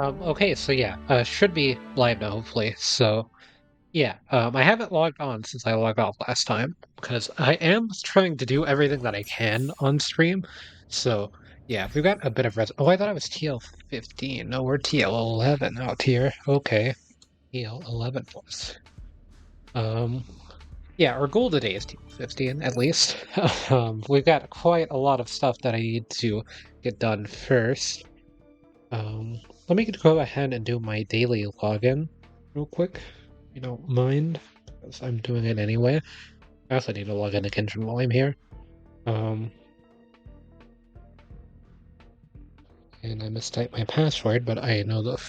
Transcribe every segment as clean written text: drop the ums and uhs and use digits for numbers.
Okay, so yeah, should be live now, hopefully. So, yeah, I haven't logged on since I logged off last time because I am trying to do everything that I can on stream. So, yeah, we've got a bit of res. Oh, I thought I was TL15. No, we're TL11 out here. Okay, TL11 was. Um, yeah, our goal today is TL15 at least. We've got quite a lot of stuff that I need to get done first. Let me go ahead and do my daily login real quick, if you don't mind, because I'm doing it anyway. I also need to log into Genshin while I'm here. Um, and I mistyped my password, but I know the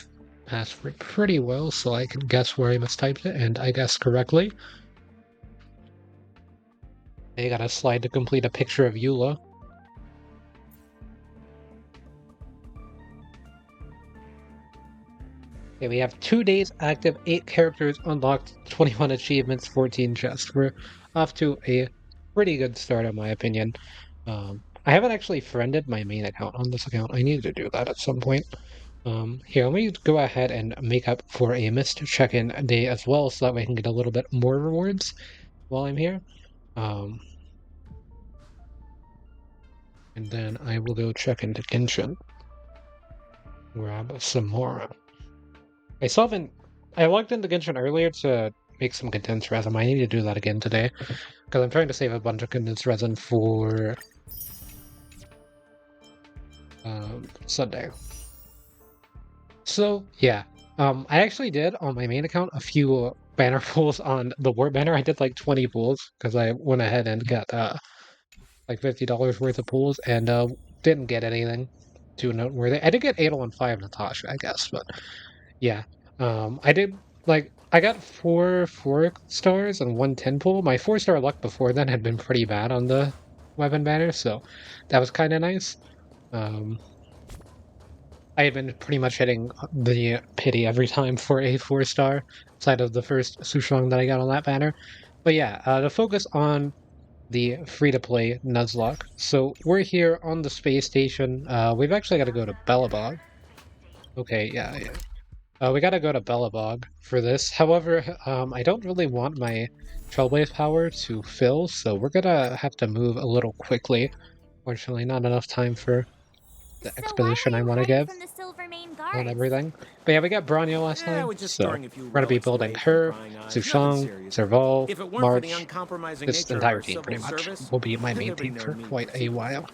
password pretty well, so I can guess where I mistyped it, and I guessed correctly. I got a slide to complete a picture of Eula. Okay, we have 2 days active, 8 characters unlocked, 21 achievements, 14 chests. We're off to a pretty good start, in my opinion. I haven't actually friended my main account on this account. I need to do that at some point. Here, let me go ahead and make up for a missed check-in day as well, so that way I can get a little bit more rewards while I'm here. And then I will go check into Genshin. Grab some more. I still haven't. I logged into Genshin earlier to make some condensed resin. I need to do that again today because I'm trying to save a bunch of condensed resin for Sunday. So yeah, I actually did on my main account a few banner pulls on the war banner. I did like 20 pulls because I went ahead and got like $50 worth of pulls and didn't get anything too noteworthy. I did get 805 Natasha, I guess, but yeah. I did like I got four stars and 110 pull. My 4-star luck before then had been pretty bad on the weapon banner, so that was kind of nice. I had been pretty much hitting the pity every time for a 4-star, outside of the first Sushong that I got on that banner. But yeah, to focus on the free-to-play Nuzlocke. So we're here on the space station. We've actually got to go to Belobog. Okay, yeah, yeah. We gotta go to Belobog for this. However, I don't really want my Trailblaze power to fill, so we're gonna have to move a little quickly. Fortunately, not enough time for the So why exposition were I you want to hiding give from the Silvermane on guards? everything. But yeah, we got Bronyo last Yeah, time, we're just so storing a few we're gonna be relics building away from her, prying eyes. Nothing Sushang, serious. Serval, If it weren't for the March. uncompromising This nature of our entire team, civil pretty much, service, will be my main there'd be team no for need quite for a while.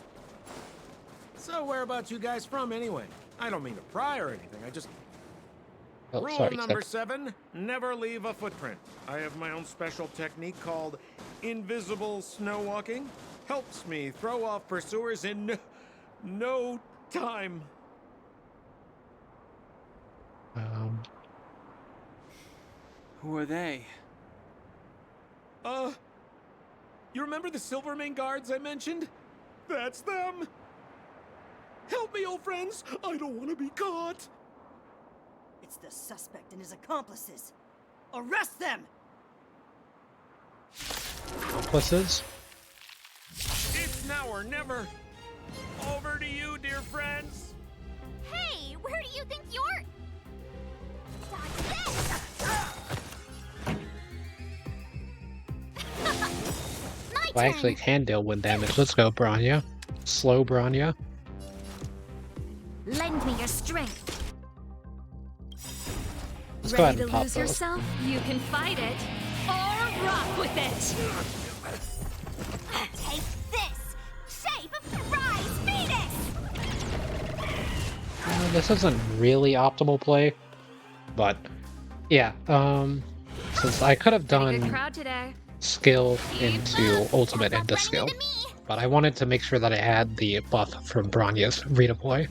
So whereabouts you guys from anyway? I don't mean to pry or anything. I just Oh, Rule sorry, number Seth. 7, never leave a footprint. I have my own special technique called invisible snow walking. Helps me throw off pursuers in no time. Who are they? You remember the Silvermane guards I mentioned? That's them. Help me, old friends. I don't want to be caught. It's the suspect and his accomplices. Arrest them! Accomplices? It's now or never. Over to you, dear friends. Hey, where do you think you're... Dodge this! My Well, I actually turn. can deal with damage. Let's go, Bronya. Slow Bronya. Lend me your strength. Let's go ahead Ready and to pop lose those. yourself? You can fight it, or rock with it. Take this! Shape of Rise Phoenix! This isn't really optimal play, but yeah, since I could have Pretty good done crowd today. skill Keep into up. ultimate Stop into running skill, into me. but I wanted to make sure that I had the buff from Bronya's redeploy.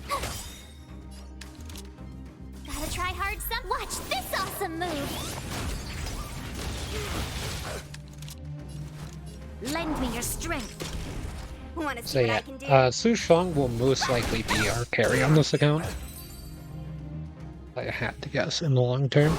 Gotta try hard some. Watch this awesome move. Lend me your strength. Wanna see So what yeah, I can do? Sushong will most likely be our carry on this account. I had to guess in the long term.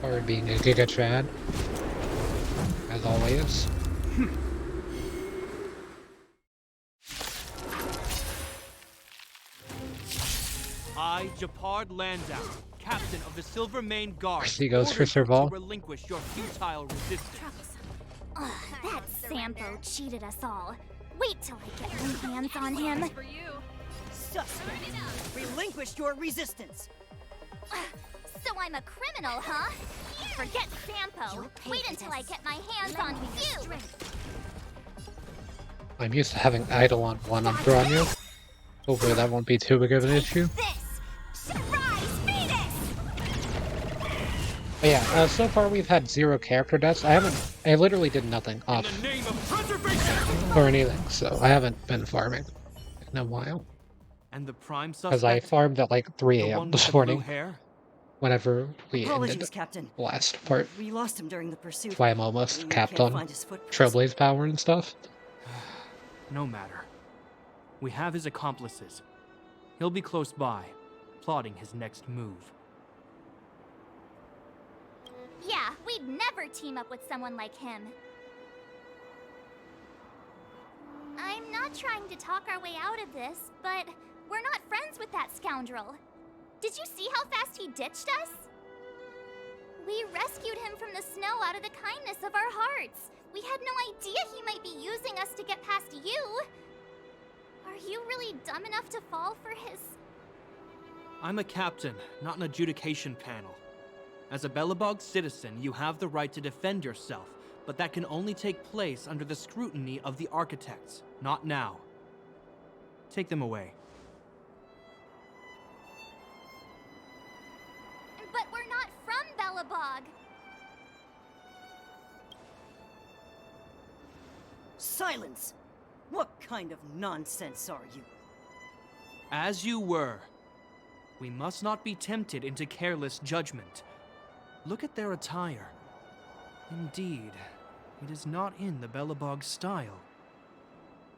Or being a Giga Chad. as always. I, Japard Landau, captain of the Silver Mane Guard, He goes for order you Serval. to relinquish your futile resistance. Ugh, that Sampo cheated us all. Wait till I get my hands on him. Suspect! Relinquish your resistance! So I'm a criminal, huh? Forget Sampo. You'll pay Wait for until this. I get my hands on you. I'm used to having idle on one on Piranha. Hopefully that won't be too big of an issue. This! Surprise Venus! But yeah, so far we've had 0 character deaths. I literally did nothing off In the name of preservation! or anything, so I haven't been farming in a while. And the prime Because I suspect? farmed at like 3 The a.m. one with this the blue morning, hair? whenever we Apologies, ended Captain. the last part. We lost him during the pursuit. That's why I'm almost We capped can't on find his footprints. Trailblaze power and stuff. No matter. We have his accomplices. He'll be close by, plotting his next move. Yeah, we'd never team up with someone like him. I'm not trying to talk our way out of this, but we're not friends with that scoundrel. Did you see how fast he ditched us? We rescued him from the snow out of the kindness of our hearts. We had no idea he might be using us to get past you. Are you really dumb enough to fall for his... I'm a captain, not an adjudication panel. As a Belobog citizen, you have the right to defend yourself, but that can only take place under the scrutiny of the architects, not now. Take them away. But we're not from Belobog. Silence! What kind of nonsense are you? As you were. We must not be tempted into careless judgment. Look at their attire. Indeed, it is not in the Belobog style.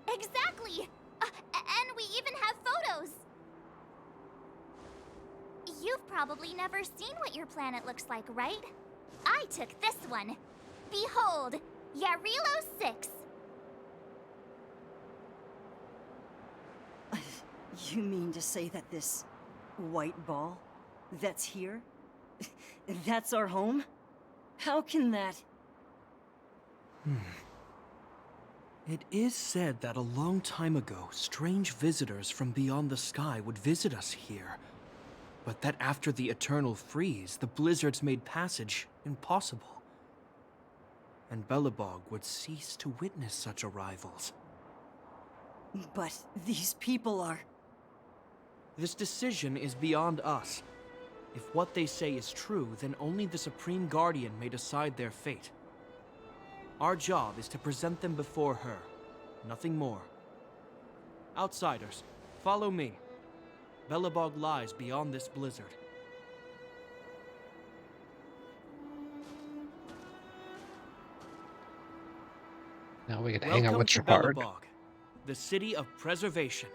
Exactly! And we even have photos! You've probably never seen what your planet looks like, right? I took this one. Behold, Yarilo 6. You mean to say that this white ball that's here, that's our home? How can that... It is said that a long time ago, strange visitors from beyond the sky would visit us here. But that after the eternal freeze, the blizzards made passage impossible. And Belobog would cease to witness such arrivals. But these people are... This decision is beyond us. If what they say is true, then only the Supreme Guardian may decide their fate. Our job is to present them before her. Nothing more. Outsiders, follow me. Belobog lies beyond this blizzard. Now we get to hang out Welcome with to Japard. Belobog, the city of preservation.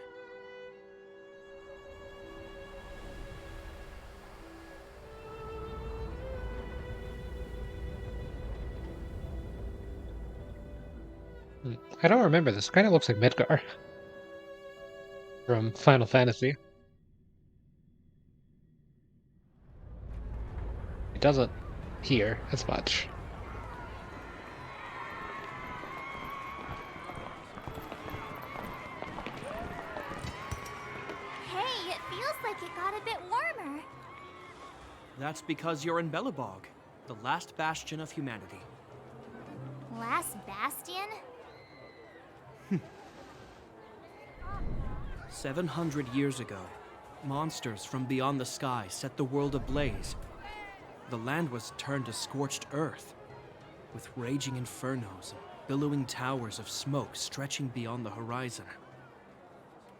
I don't remember this. Kind of looks like Midgar from Final Fantasy. It doesn't here as much. Hey, it feels like it got a bit warmer. That's because you're in Belobog, the last bastion of humanity. Last Bastion? 700 years ago, monsters from beyond the sky set the world ablaze. The land was turned to scorched earth, with raging infernos and billowing towers of smoke stretching beyond the horizon.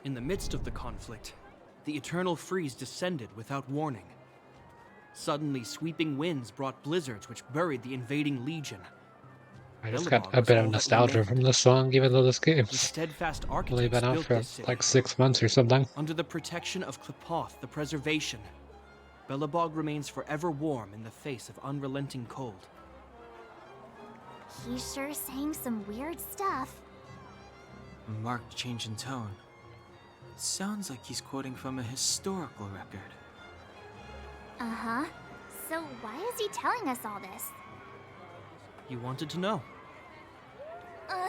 In the midst of the conflict, the eternal freeze descended without warning. Suddenly, sweeping winds brought blizzards which buried the invading legion. I just Belobog got a was bit all of that nostalgia remained. from this song, even though this The game's steadfast only architects been out built for this city. like 6 months or something. Under the protection of Klepoth, the preservation, Belobog remains forever warm in the face of unrelenting cold. He's sure saying some weird stuff. A marked change in tone. It sounds like he's quoting from a historical record. Uh-huh. So why is he telling us all this? You wanted to know. Uh...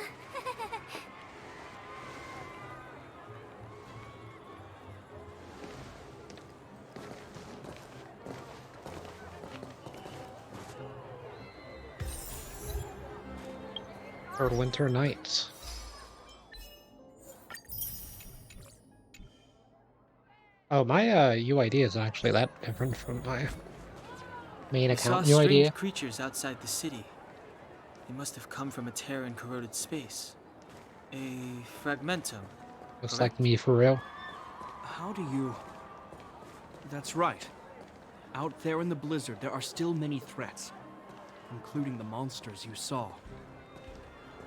Or winter nights. Oh, my UID is actually that different from my main I saw account strange UID. creatures outside the city. They must have come from a tear in corroded space. A fragmentum. Looks correct? like me for real. How do you... That's right. Out there in the blizzard, there are still many threats, including the monsters you saw.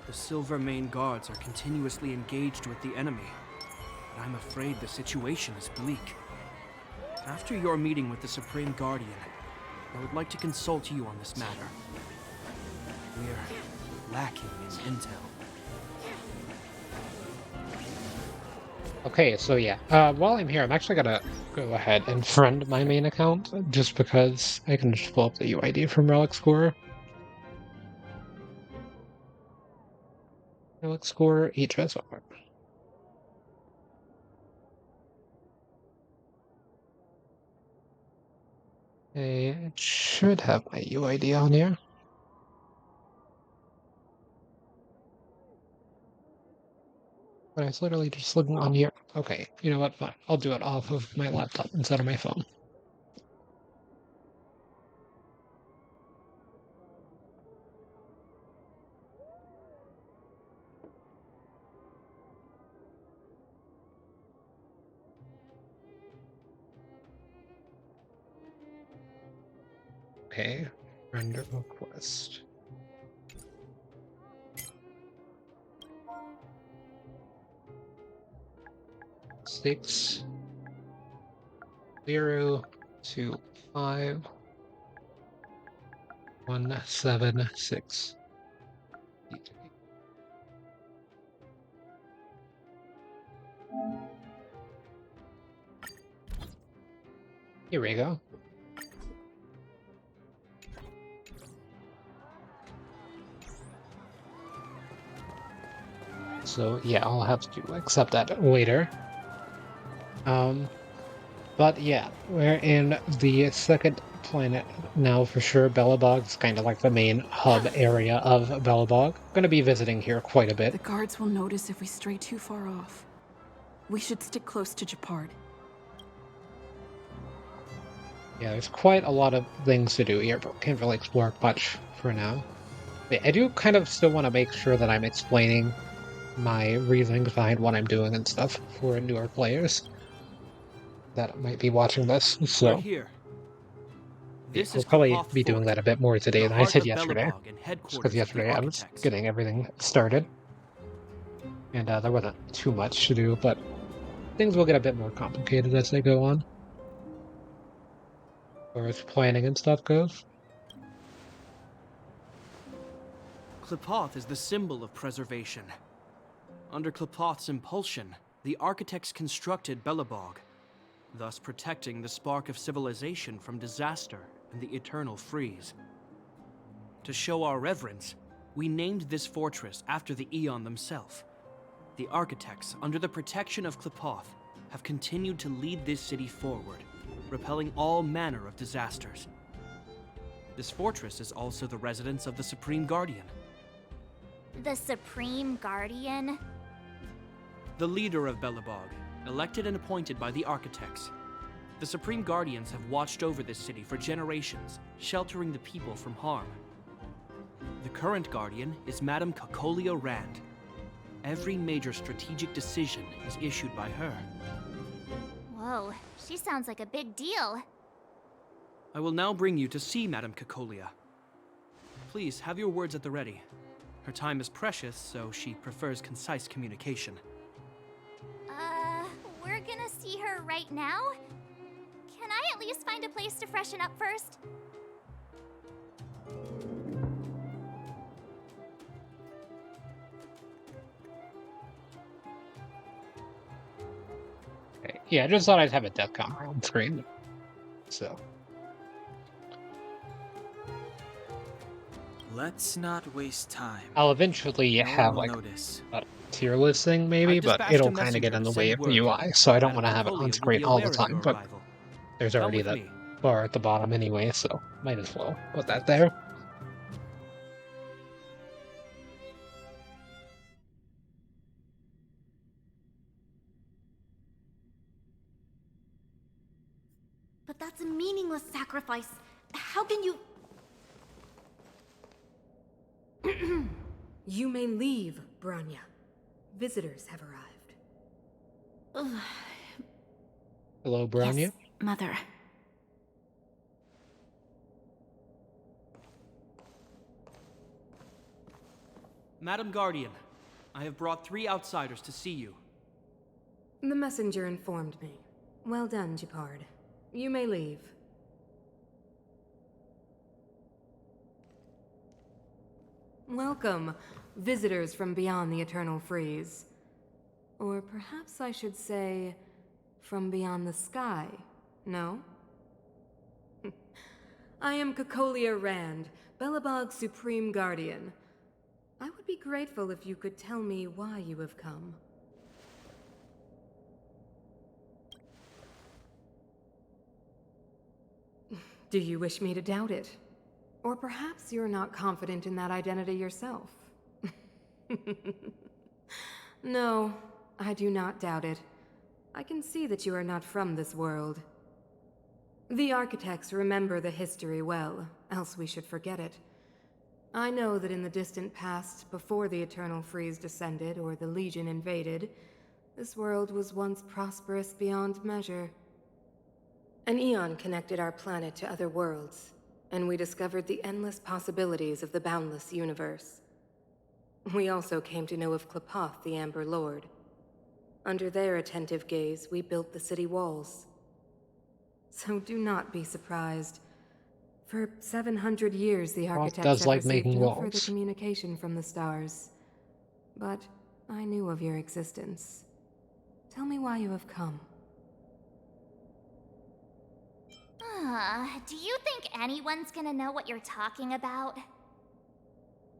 The Silver Mane guards are continuously engaged with the enemy, but I'm afraid the situation is bleak. After your meeting with the Supreme Guardian, I would like to consult you on this matter. We're lacking in intel. Okay, so yeah. While I'm here, I'm actually gonna go ahead and friend my main account, just because I can just pull up the UID from Relic Score. Relic Score, HS. Okay, it should have my UID on here. But I was literally just looking on here. Okay, you know what? Fine. I'll do it off of my laptop instead of my phone. Okay, render request. Six 0 2 5 1 7 6. Here we go. So yeah, I'll have to accept that later. But yeah, we're in the second planet now for sure. Belobog's kind of like the main hub area of Belobog. Gonna be visiting here quite a bit. The guards will notice if we stray too far off. We should stick close to Japard. Yeah, there's quite a lot of things to do here, but can't really explore much for now. But I do kind of still want to make sure that I'm explaining my reasonings behind what I'm doing and stuff for newer players that might be watching this. We're So here. yeah, This we'll is probably Qlipoth be doing Fort, that a bit more today the than I heart did of yesterday. Belobog and Just because headquarters of the yesterday I was architects. getting everything started. And there wasn't too much to do, but things will get a bit more complicated as they go on. Or as planning and stuff goes. Qlipoth is the symbol of preservation. Under Qlipoth's impulsion, the architects constructed Belobog, thus protecting the spark of civilization from disaster and the eternal freeze. To show our reverence, we named this fortress after the Aeon themselves. The architects, under the protection of Qlipoth, have continued to lead this city forward, repelling all manner of disasters. This fortress is also the residence of the Supreme Guardian. The Supreme Guardian? The leader of Belobog, elected and appointed by the architects. The Supreme Guardians have watched over this city for generations, sheltering the people from harm. The current Guardian is Madame Cacolia Rand. Every major strategic decision is issued by her. Whoa, she sounds like a big deal. I will now bring you to see Madame Cacolia. Please, have your words at the ready. Her time is precious, so she prefers concise communication. We're gonna see her right now? Can I at least find a place to freshen up first? Yeah, I just thought I'd have a death counter on screen. So, Let's not waste time. I'll eventually No one have will like notice. a tier list thing maybe, I've but dispatched a it'll kind of get messenger in to the way send of the word. UI, so I don't Madame want to have it on Cocolia will screen be all the aware of time, your but arrival. there's Come already with that me. bar at the bottom anyway, so might as well put that there. But that's a meaningless sacrifice. How can you... You may leave, Branya. Visitors have arrived. Hello, Bronya. Yes, Mother. Madam Guardian, I have brought 3 outsiders to see you. The messenger informed me. Well done, Gepard. You may leave. Welcome, visitors from beyond the Eternal Freeze. Or perhaps I should say, from beyond the sky, no? I am Cocolia Rand, Belobog's Supreme Guardian. I would be grateful if you could tell me why you have come. Do you wish me to doubt it? Or perhaps you're not confident in that identity yourself? No, I do not doubt it. I can see that you are not from this world. The architects remember the history well, else we should forget it. I know that in the distant past, before the Eternal Freeze descended or the Legion invaded, this world was once prosperous beyond measure. An eon connected our planet to other worlds, and we discovered the endless possibilities of the boundless universe. We also came to know of Klapoth, the Amber Lord. Under their attentive gaze, we built the city walls. So do not be surprised. For 700 years, the Roth architects does have like received making no further walls. communication from the stars. But I knew of your existence. Tell me why you have come. Do you think anyone's gonna know what you're talking about?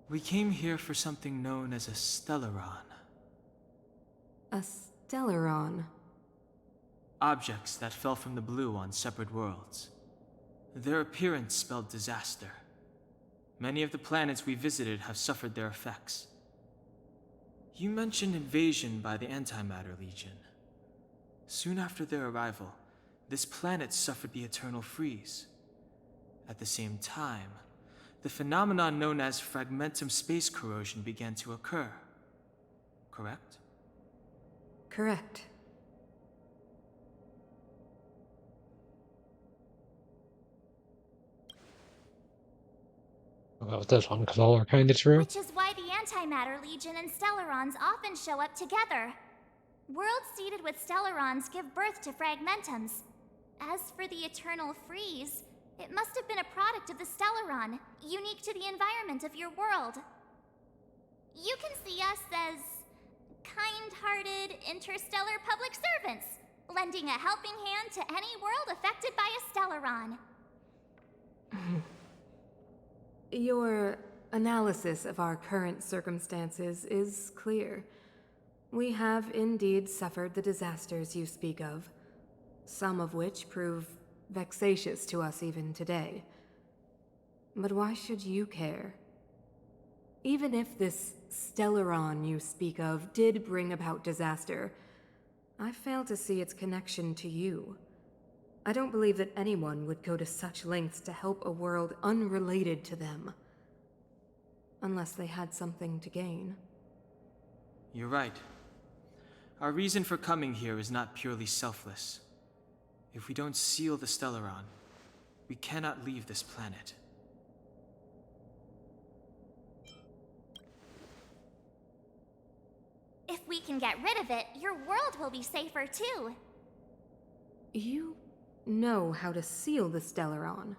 We came here for something known as a Stellaron. A Stellaron. Objects that fell from the blue on separate worlds. Their appearance spelled disaster. Many of the planets we visited have suffered their effects. You mentioned invasion by the Antimatter Legion. Soon after their arrival, this planet suffered the Eternal Freeze. At the same time, the phenomenon known as fragmentum space corrosion began to occur. Correct? Correct. I'll go with this one because all are kind of true. Which is why the Antimatter Legion and Stellarons often show up together. Worlds seeded with Stellarons give birth to fragmentums. As for the Eternal Freeze, it must have been a product of the Stellaron, unique to the environment of your world. You can see us as kind-hearted interstellar public servants, lending a helping hand to any world affected by a Stellaron. Your analysis of our current circumstances is clear. We have indeed suffered the disasters you speak of, some of which prove vexatious to us even today. But why should you care? Even if this Stellaron you speak of did bring about disaster, I fail to see its connection to you. I don't believe that anyone would go to such lengths to help a world unrelated to them. Unless they had something to gain. You're right. Our reason for coming here is not purely selfless. If we don't seal the Stellaron, we cannot leave this planet. If we can get rid of it, your world will be safer too. You know how to seal the Stellaron.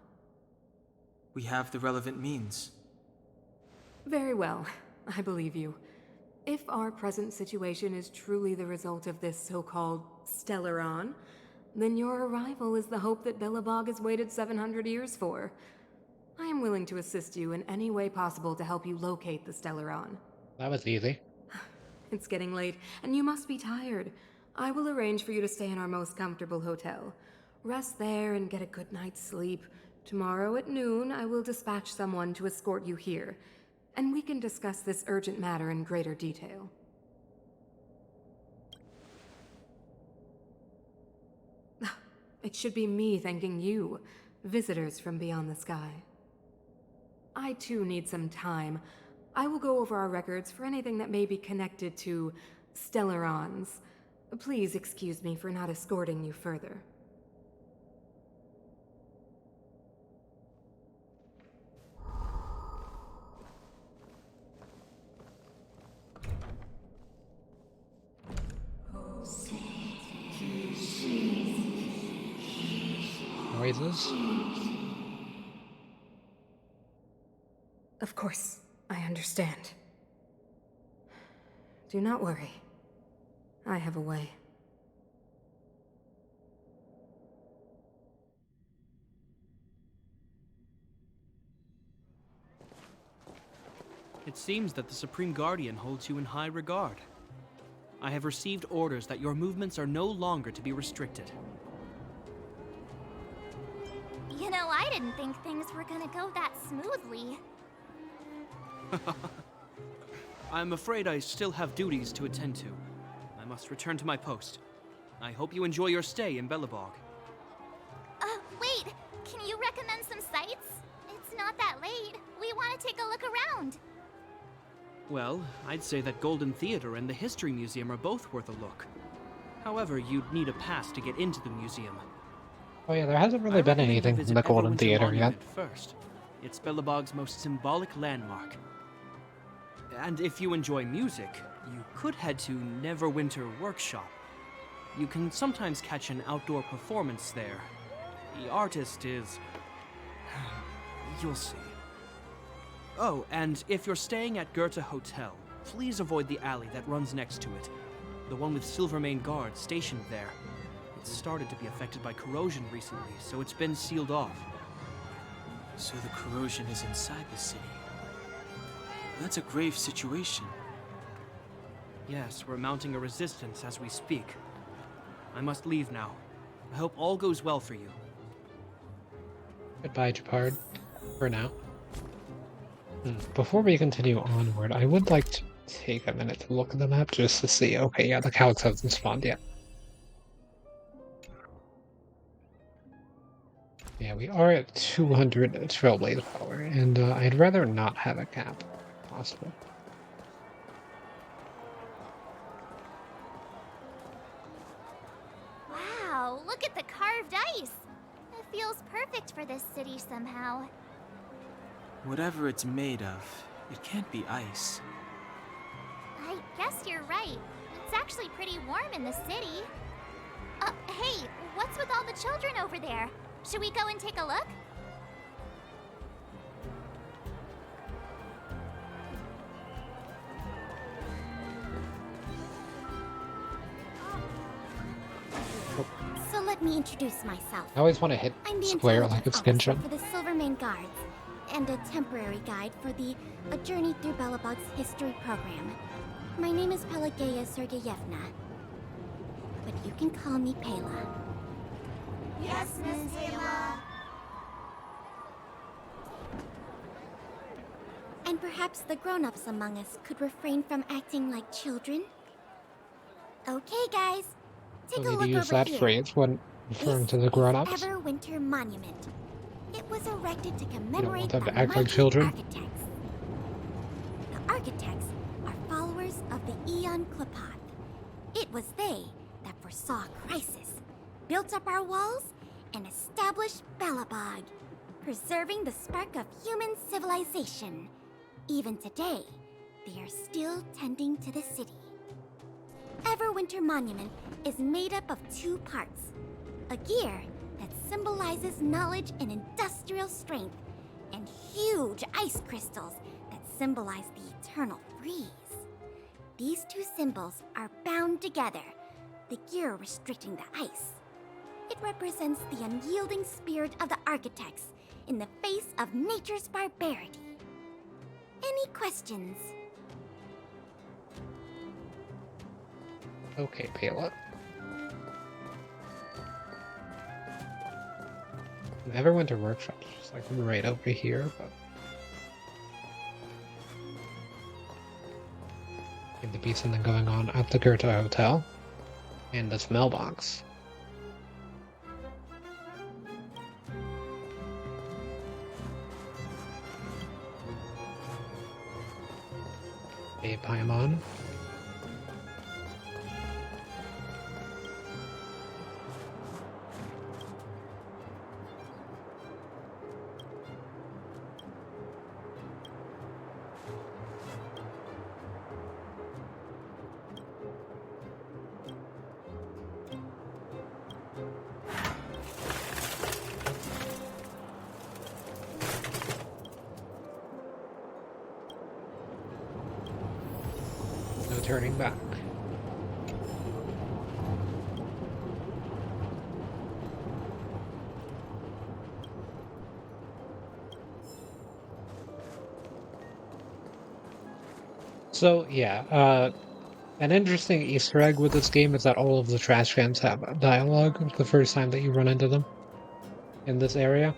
We have the relevant means. Very well, I believe you. If our present situation is truly the result of this so-called Stellaron, then your arrival is the hope that Belobog has waited 700 years for. I am willing to assist you in any way possible to help you locate the Stellaron. That was easy. It's getting late, and you must be tired. I will arrange for you to stay in our most comfortable hotel. Rest there and get a good night's sleep. Tomorrow at noon, I will dispatch someone to escort you here, and we can discuss this urgent matter in greater detail. It should be me thanking you, visitors from beyond the sky. I too need some time. I will go over our records for anything that may be connected to Stellarons. Please excuse me for not escorting you further. Noises? Of course, I understand. Do not worry. I have a way. It seems that the Supreme Guardian holds you in high regard. I have received orders that your movements are no longer to be restricted. You know, I didn't think things were gonna go that smoothly. I'm afraid I still have duties to attend to. I must return to my post. I hope you enjoy your stay in Belobog. Wait! Can you recommend some sites? It's not that late. We want to take a look around. Well, I'd say that Golden Theater and the History Museum are both worth a look. However, you'd need a pass to get into the museum. Oh yeah, there hasn't really I been recommend you anything in visit the Golden Everwinter Theater yet. Monument first. It's Belobog's most symbolic landmark. And if you enjoy music, you could head to Neverwinter Workshop. You can sometimes catch an outdoor performance there. The artist is... you'll see. Oh, and if you're staying at Goethe Hotel, please avoid the alley that runs next to it. The one with Silvermane guards stationed there. It's started to be affected by corrosion recently, so it's been sealed off. So the corrosion is inside the city. That's a grave situation. Yes, we're mounting a resistance as we speak. I must leave now. I hope all goes well for you. Goodbye, Japard. For now. Before we continue onward, I would like to take a minute to look at the map just to see. Okay, yeah, the Calyx hasn't spawned yet. Yeah, we are at 200 Trailblaze power, and I'd rather not have a cap, if possible. Wow, look at the carved ice. It feels perfect for this city somehow. Whatever it's made of, it can't be ice. I guess you're right. It's actually pretty warm in the city. Hey, what's with all the children over there? Should we go and take a look? So let me introduce myself. I always want to hit I'm the square like intelligence a skin officer jump. for the Silvermane Guards, and a temporary guide for the A Journey Through Belobog's History program. My name is Pelageya Sergeyevna, but you can call me Pela. Yes, Miss Pela. And perhaps the grown-ups among us could refrain from acting like children. Okay, guys, take So a need look to use over that here. phrase when referring to the grown-ups. Everwinter Monument. It was erected to You don't commemorate want them the to act like mighty children. architects. The architects are followers of the Aeon Klapath. It was they that foresaw crisis, built up our walls, and established Belobog, preserving the spark of human civilization. Even today, they are still tending to the city. Everwinter Monument is made up of two parts. A gear that symbolizes knowledge and industrial strength, and huge ice crystals that symbolize the eternal freeze. These two symbols are bound together, the gear restricting the ice. It represents the unyielding spirit of the architects in the face of nature's barbarity. Any questions? Okay, Payla. Everyone to workshops, just like right over here, but seems to be something going on at the Goethe Hotel and this mailbox. Hey, Paimon. No turning back. So yeah, an interesting Easter egg with this game is that all of the trash cans have dialogue the first time that you run into them in this area.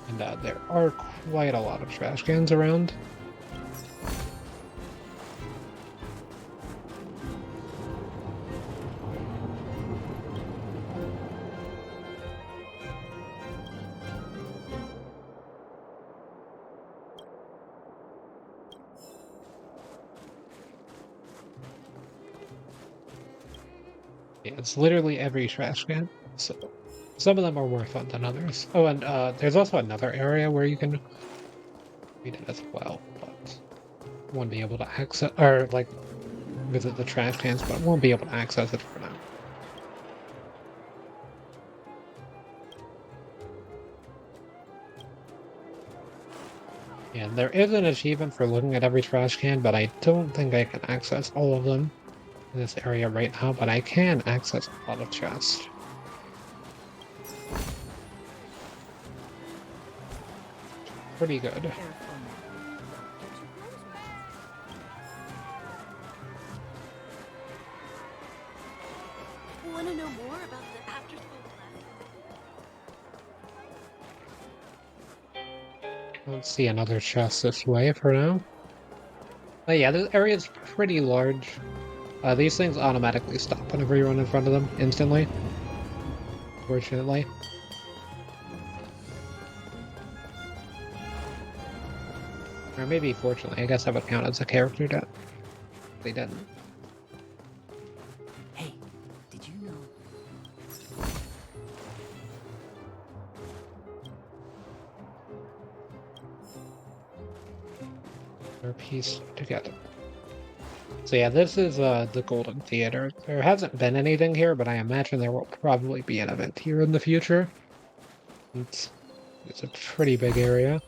And there are quite a lot of trash cans around. Yeah, it's literally every trash can. So some of them are more fun than others. Oh, and there's also another area where you can read it as well, but won't be able to access or like visit the trash cans, but won't be able to access it for now. Yeah, there is an achievement for looking at every trash can, but I don't think I can access all of them in this area right now, but I can access a lot of chests. Pretty good. Want to know more about the after-school class? Let's see another chest this way for now. But yeah, this area is pretty large. These things automatically stop whenever you run in front of them instantly. Fortunately. Or maybe fortunately, I guess that would count as a character death. They didn't. Hey, did you know? They're pieced together. So yeah, this is the Golden Theater. There hasn't been anything here, but I imagine there will probably be an event here in the future. It's a pretty big area,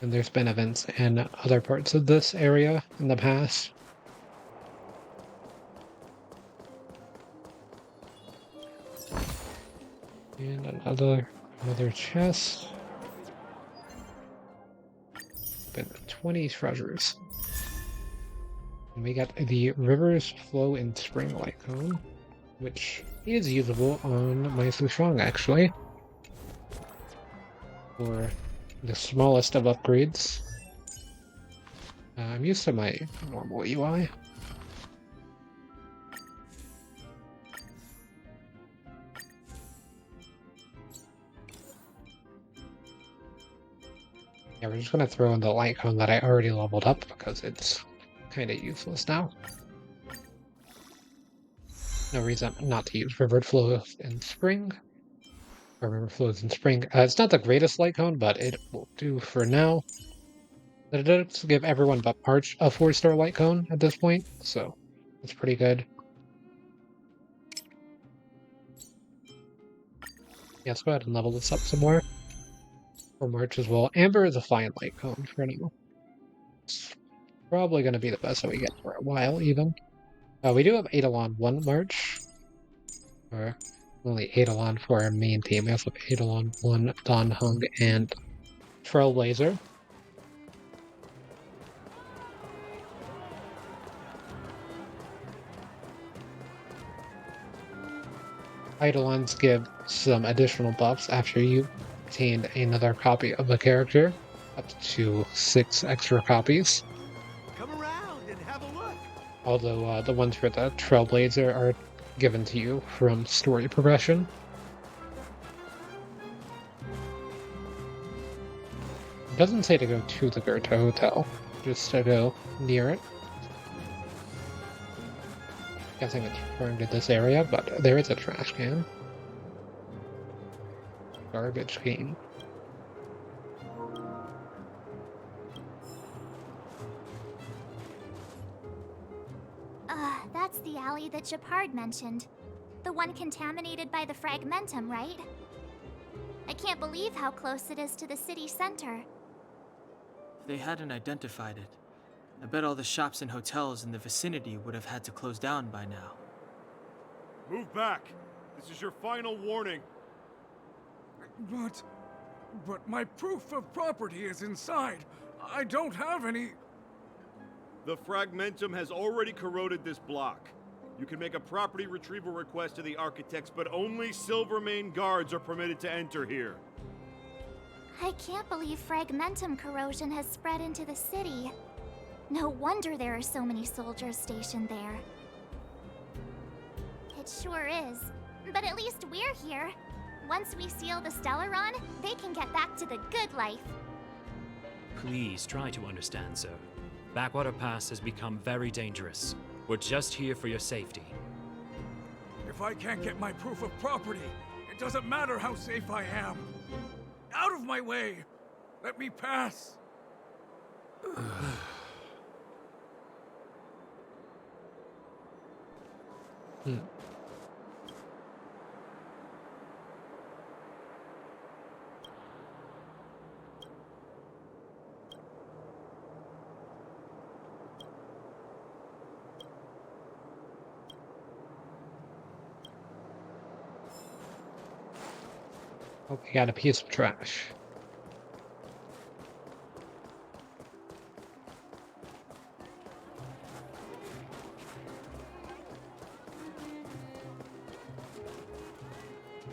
and there's been events in other parts of this area in the past. And another chest. Been 20 treasures. And we got the Rivers Flow in Spring Light Cone, which is usable on my Strong actually. For the smallest of upgrades. I'm used to my normal UI. Yeah, we're just gonna throw in the light cone that I already leveled up because it's kind of useless now. No reason not to use River Flow in Spring. Or River Flows in Spring. It's not the greatest light cone, but it will do for now. But it does give everyone but Arch a 4-star light cone at this point, so it's pretty good. Yeah, let's go ahead and level this up some more. For March as well. Amber is a fine light cone for now. It's probably going to be the best that we get for a while, even. We do have Eidolon 1 March. Or only Eidolon for our main team. We also have Eidolon 1, Don Hung, and Trailblazer. Eidolons give some additional buffs after you obtain another copy of a character, up to 6 extra copies. Come around and have a look. Although the ones for the Trailblazer are given to you from story progression. It doesn't say to go to the Goethe Hotel, just to go near it. Guessing it's referring to this area, but there is a trash can. Garbage can. That's the alley that Japard mentioned. The one contaminated by the fragmentum, right? I can't believe how close it is to the city center. They hadn't identified it. I bet all the shops and hotels in the vicinity would have had to close down by now. Move back. This is your final warning. But my proof of property is inside. I don't have any... The fragmentum has already corroded this block. You can make a property retrieval request to the architects, but only Silvermane guards are permitted to enter here. I can't believe fragmentum corrosion has spread into the city. No wonder there are so many soldiers stationed there. It sure is. But at least we're here. Once we seal the Stellaron, they can get back to the good life. Please try to understand, sir. Backwater Pass has become very dangerous. We're just here for your safety. If I can't get my proof of property, it doesn't matter how safe I am. Out of my way! Let me pass! Oh, we got a piece of trash.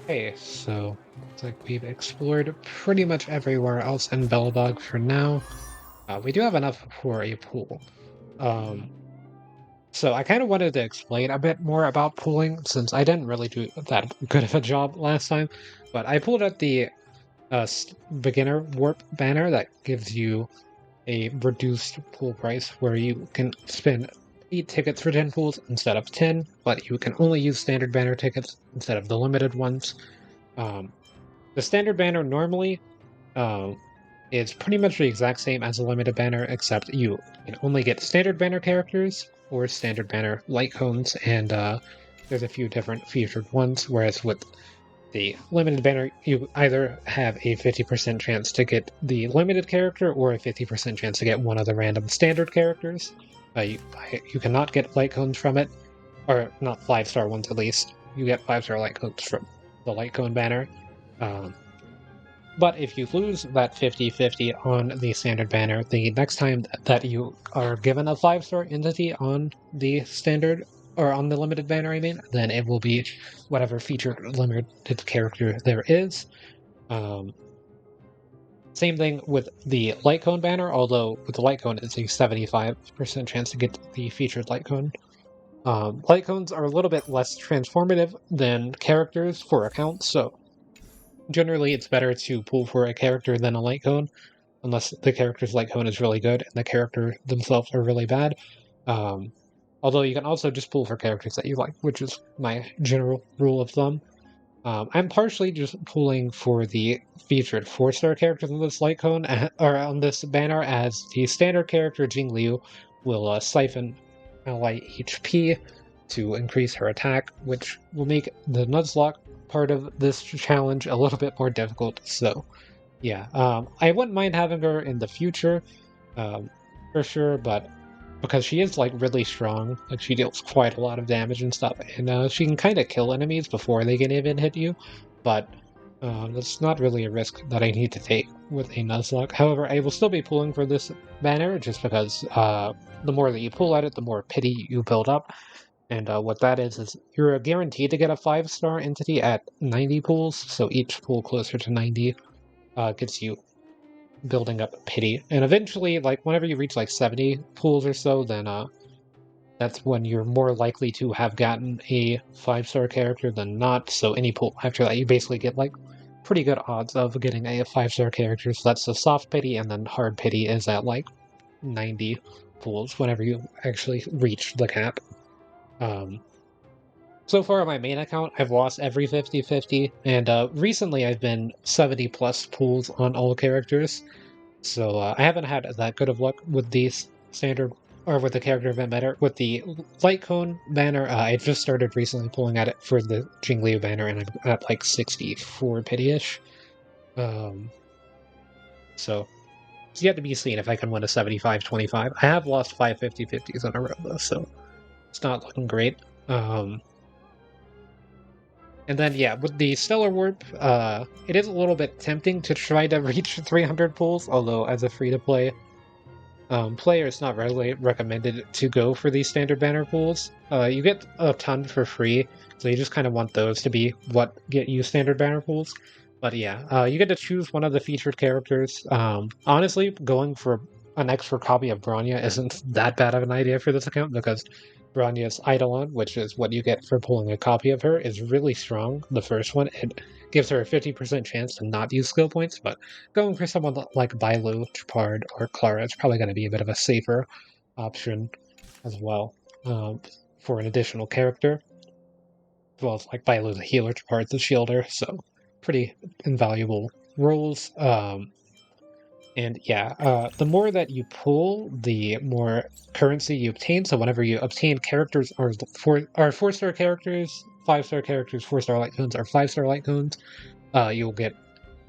Okay, so looks like we've explored pretty much everywhere else in Belobog for now. We do have enough for a pool. So I kind of wanted to explain a bit more about pooling, since I didn't really do that good of a job last time. But I pulled out the beginner warp banner that gives you a reduced pool price where you can spend 8 tickets for 10 pools instead of 10, but you can only use standard banner tickets instead of the limited ones. The standard banner normally is pretty much the exact same as the limited banner, except you can only get standard banner characters or standard banner light cones, and there's a few different featured ones, whereas with the limited banner, you either have a 50% chance to get the limited character or a 50% chance to get one of the random standard characters. You cannot get light cones from it, or not 5-star ones at least. You get 5-star light cones from the light cone banner. But if you lose that 50-50 on the standard banner, the next time that you are given a 5-star entity on the standard, or on the limited banner, I mean, then it will be whatever featured limited character there is. Same thing with the light cone banner, although with the light cone it's a 75% chance to get the featured light cone. Light cones are a little bit less transformative than characters for accounts, so generally it's better to pull for a character than a light cone, unless the character's light cone is really good and the character themselves are really bad. Although you can also just pull for characters that you like, which is my general rule of thumb. I'm partially just pulling for the featured 4-star characters on this light cone, or on this banner, as the standard character Jing Liu will siphon ally HP to increase her attack, which will make the Nuzlocke part of this challenge a little bit more difficult. So yeah, I wouldn't mind having her in the future, for sure, but because she is like really strong, like she deals quite a lot of damage and stuff, and she can kind of kill enemies before they can even hit you, but that's not really a risk that I need to take with a Nuzlocke. However, I will still be pulling for this banner just because the more that you pull at it, the more pity you build up. And what that is you're guaranteed to get a 5-star entity at 90 pulls, so each pull closer to 90 gets you building up pity. And eventually, like, whenever you reach like 70 pulls or so, then that's when you're more likely to have gotten a 5-star character than not. So any pull after that, you basically get like pretty good odds of getting a 5-star character. So that's the soft pity, and then hard pity is at like 90 pulls whenever you actually reach the cap. So far on my main account, I've lost every 50-50, and recently I've been 70 plus pulls on all characters. So I haven't had that good of luck with these standard, or with the character event banner. With the light cone banner, I just started recently pulling at it for the Jingliu banner, and I'm at like 64 pity-ish. So it's yet to be seen if I can win a 75-25. I have lost 5 50-50s in a row though, so it's not looking great. And then, yeah, with the Stellar Warp, it is a little bit tempting to try to reach 300 pulls, although as a free-to-play player, it's not really recommended to go for these standard banner pulls. You get a ton for free, so you just kind of want those to be what get you standard banner pulls. But yeah, you get to choose one of the featured characters. Honestly, going for an extra copy of Bronya isn't that bad of an idea for this account, because Bronya's Eidolon, which is what you get for pulling a copy of her, is really strong. The first one, it gives her a 50% chance to not use skill points, but going for someone like Bailu, Trapard, or Clara is probably going to be a bit of a safer option as well, for an additional character. As well as like Bailu's a healer, Trapard's a shielder, so pretty invaluable roles. And yeah, the more that you pull, the more currency you obtain. So whenever you obtain characters or 4-star characters, 5-star characters, 4-star light cones, or 5-star light cones, you'll get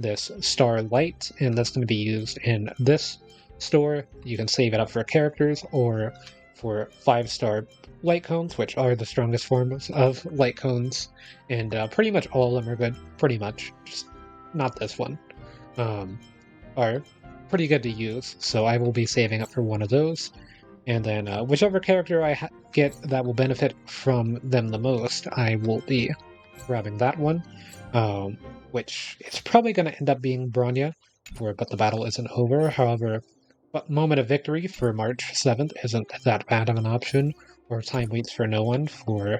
this star light, and that's going to be used in this store. You can save it up for characters or for 5-star light cones, which are the strongest forms of light cones, and pretty much all of them are good. Pretty much, just not this one. Are pretty good to use, so I will be saving up for one of those. And then whichever character I get that will benefit from them the most, I will be grabbing that one, which it's probably going to end up being Bronya, but the battle isn't over. However, Moment of Victory for March 7th isn't that bad of an option, or Time Waits for No One for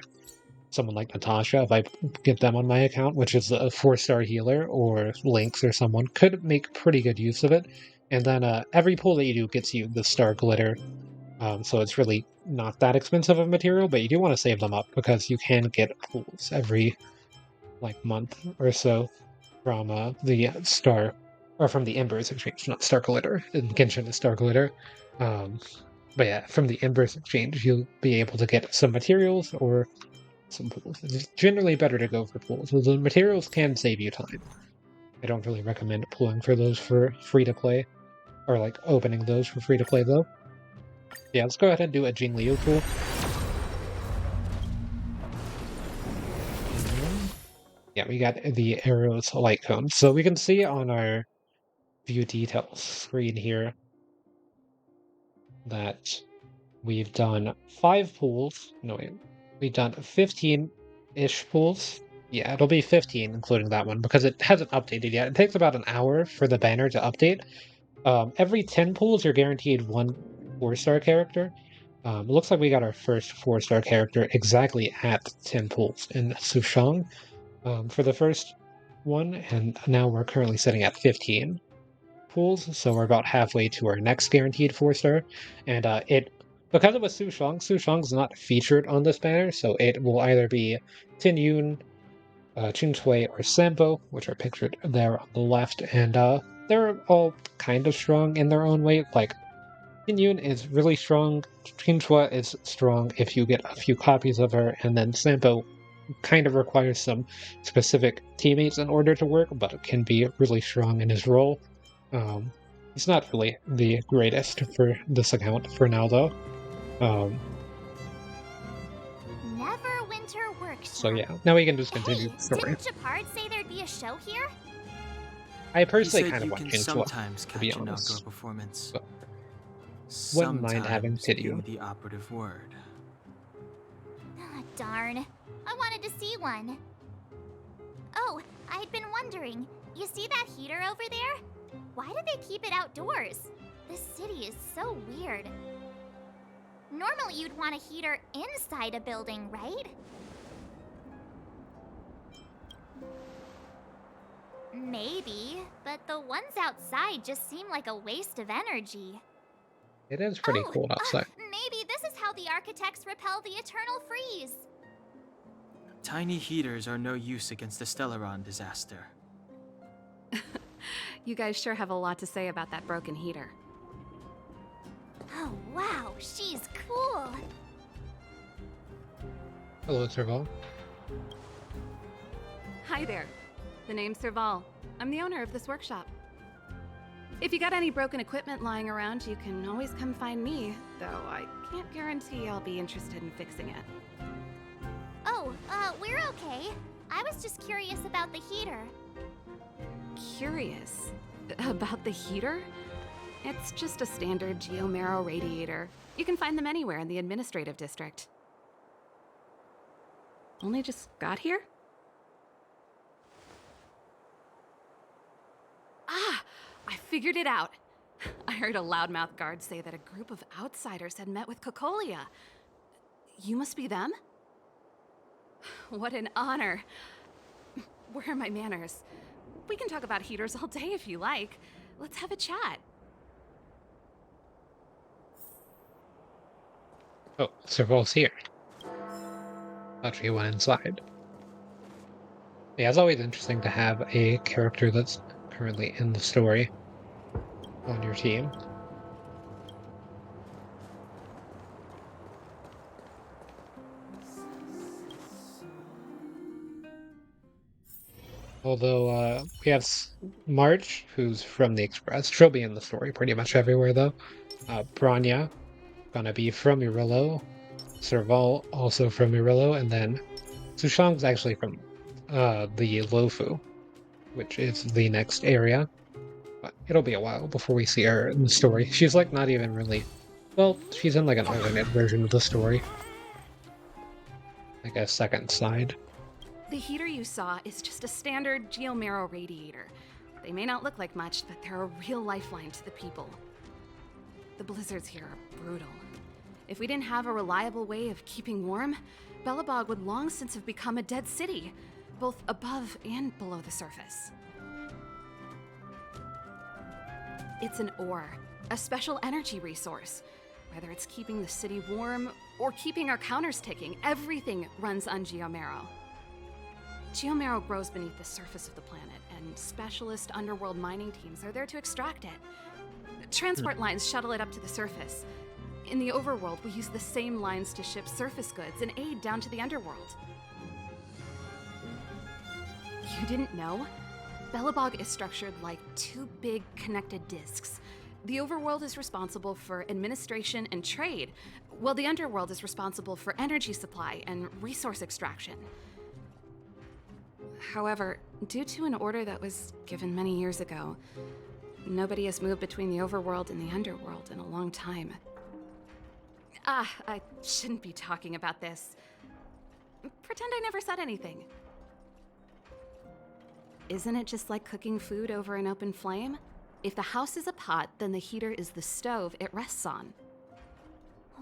someone like Natasha, if I get them on my account, which is a 4-star healer, or Lynx or someone, could make pretty good use of it. And then every pull that you do gets you the Star Glitter, so it's really not that expensive of material, but you do want to save them up, because you can get pulls every like month or so from the Star, or from the Embers Exchange, not Star Glitter. In Genshin is Star Glitter. But yeah, from the Embers Exchange, you'll be able to get some materials or some pools. It's generally better to go for pools. The materials can save you time. I don't really recommend pulling for those for free-to-play, or like opening those for free-to-play though. Yeah, let's go ahead and do a Jingliu pool. Yeah, we got the arrows light cone. So we can see on our view details screen here that we've done 5 pools. No, wait. We've done 15-ish pools. Yeah, it'll be 15, including that one, because it hasn't updated yet. It takes about an hour for the banner to update. Every 10 pools, you're guaranteed 1 4-star character. It looks like we got our first 4-star character exactly at 10 pools in Sushang for the first one, and now we're currently sitting at 15 pools, so we're about halfway to our next guaranteed 4-star. And because it was Sushang's not featured on this banner, so it will either be Tinyun, Qingcui, or Sampo, which are pictured there on the left, and they're all kind of strong in their own way. Like, Tinyun is really strong, Qingcui is strong if you get a few copies of her, and then Sampo kind of requires some specific teammates in order to work, but can be really strong in his role. He's not really the greatest for this account for now, though. Neverwinter Workshop. So yeah, now we can just continue Hey, the story. didn't Japard say there'd be a show here? I He personally said kind of you want can into it, sometimes to be catch an outdoor honest. performance. But wouldn't mind having Sometimes video. being the operative word. Ah, darn. I wanted to see one. Oh, I'd been wondering. You see that heater over there? Why do they keep it outdoors? This city is so weird. Normally you'd want a heater inside a building, right? Maybe, but the ones outside just seem like a waste of energy. It is pretty Oh, cold outside. Maybe this is how the architects repel the eternal freeze. Tiny heaters are no use against the Stellaron disaster. You guys sure have a lot to say about that broken heater. Oh, wow, she's cool. Hello, Serval. Hi there. The name's Serval. I'm the owner of this workshop. If you got any broken equipment lying around, you can always come find me, though I can't guarantee I'll be interested in fixing it. Oh, we're okay. I was just curious about the heater. Curious? About the heater? It's just a standard geomarrow radiator. You can find them anywhere in the administrative district. Only just got here? Ah! I figured it out! I heard a loudmouth guard say that a group of outsiders had met with Cocolia. You must be them? What an honor. Where are my manners? We can talk about heaters all day if you like. Let's have a chat. Oh, Serval's here. Thought he went inside. Yeah, it's always interesting to have a character that's currently in the story on your team. Although, we have March, who's from the Express. She'll be in the story pretty much everywhere, though. Branya, gonna be from Murillo. Serval, also from Murillo. And then Sushang's actually from the Lofu, which is the next area. But it'll be a while before we see her in the story. She's like not even really... Well, she's in like an alternate version of the story. Like a second side. The heater you saw is just a standard geomarrow radiator. They may not look like much, but they're a real lifeline to the people. The blizzards here are brutal. If we didn't have a reliable way of keeping warm, Belobog would long since have become a dead city, both above and below the surface. It's an ore, a special energy resource. Whether it's keeping the city warm or keeping our counters ticking, everything runs on geomarrow. Geomarrow grows beneath the surface of the planet, and specialist underworld mining teams are there to extract it. Transport lines shuttle it up to the surface. In the overworld, we use the same lines to ship surface goods and aid down to the underworld. You didn't know? Belobog is structured like two big connected disks. The overworld is responsible for administration and trade, while the underworld is responsible for energy supply and resource extraction. However, due to an order that was given many years ago, nobody has moved between the overworld and the underworld in a long time. I shouldn't be talking about this. Pretend I never said anything. Isn't it just like cooking food over an open flame? If the house is a pot, then the heater is the stove it rests on.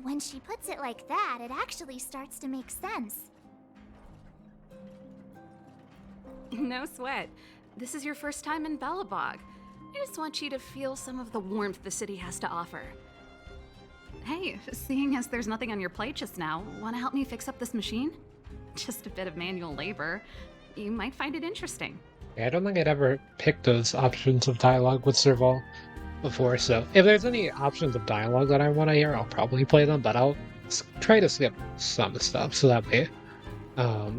When she puts it like that, it actually starts to make sense. No sweat. This is your first time in Belobog. I just want you to feel some of the warmth the city has to offer. Hey, seeing as there's nothing on your plate just now, want to help me fix up this machine? Just a bit of manual labor. You might find it interesting. Yeah, I don't think I'd ever picked those options of dialogue with Serval before, so if there's any options of dialogue that I want to hear, I'll probably play them, but I'll try to skip some stuff, so that way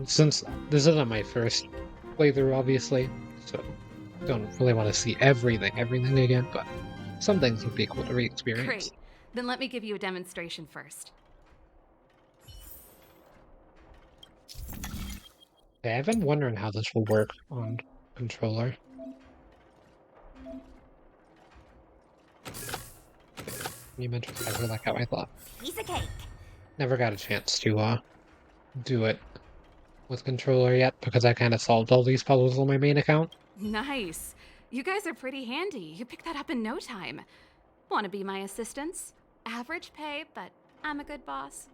Since this isn't my first playthrough, obviously, so don't really want to see everything again, but some things would be cool to re-experience. Great. Then let me give you a demonstration first. Okay, I've been wondering how this will work on controller. You mentioned exactly like how I thought. Piece of cake. Never got a chance to do it with controller yet because I kind of solved all these puzzles on my main account. Nice. You guys are pretty handy. You picked that up in no time. Want to be my assistants? Average pay, but I'm a good boss.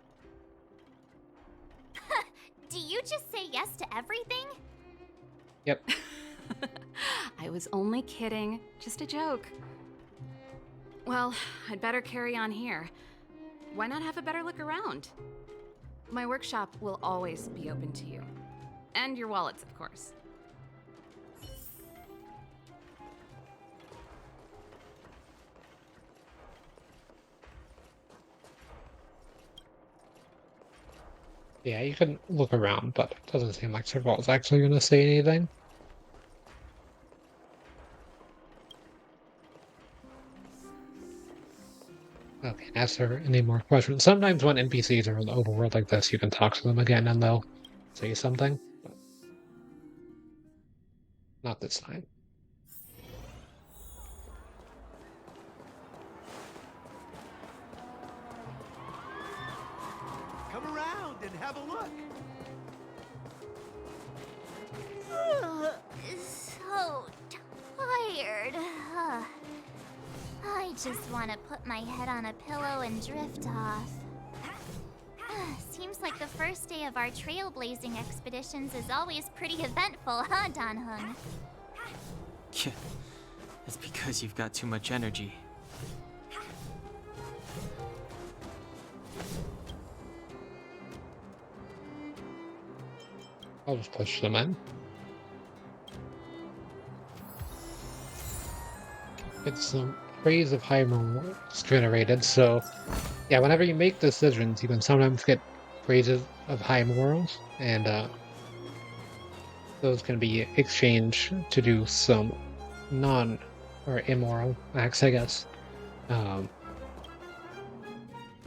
Do you just say yes to everything? Yep. I was only kidding. Just a joke. Well, I'd better carry on here. Why not have a better look around? My workshop will always be open to you. And your wallets, of course. Yeah, you can look around, but it doesn't seem like Serval's actually going to say anything. Okay, ask her any more questions. Sometimes when NPCs are in the overworld like this, you can talk to them again and they'll say something, but not this time. Come around and have a look. So tired. I just want to put my head on a pillow and drift off. Seems like the first day of our trailblazing expeditions is always pretty eventful, huh, Danhung? It's because you've got too much energy. I'll just push them in. It's some praise of Hyrule generated, so yeah, whenever you make decisions, you can sometimes get praises of high morals, and those can be exchanged to do some non or immoral acts, I guess. Um,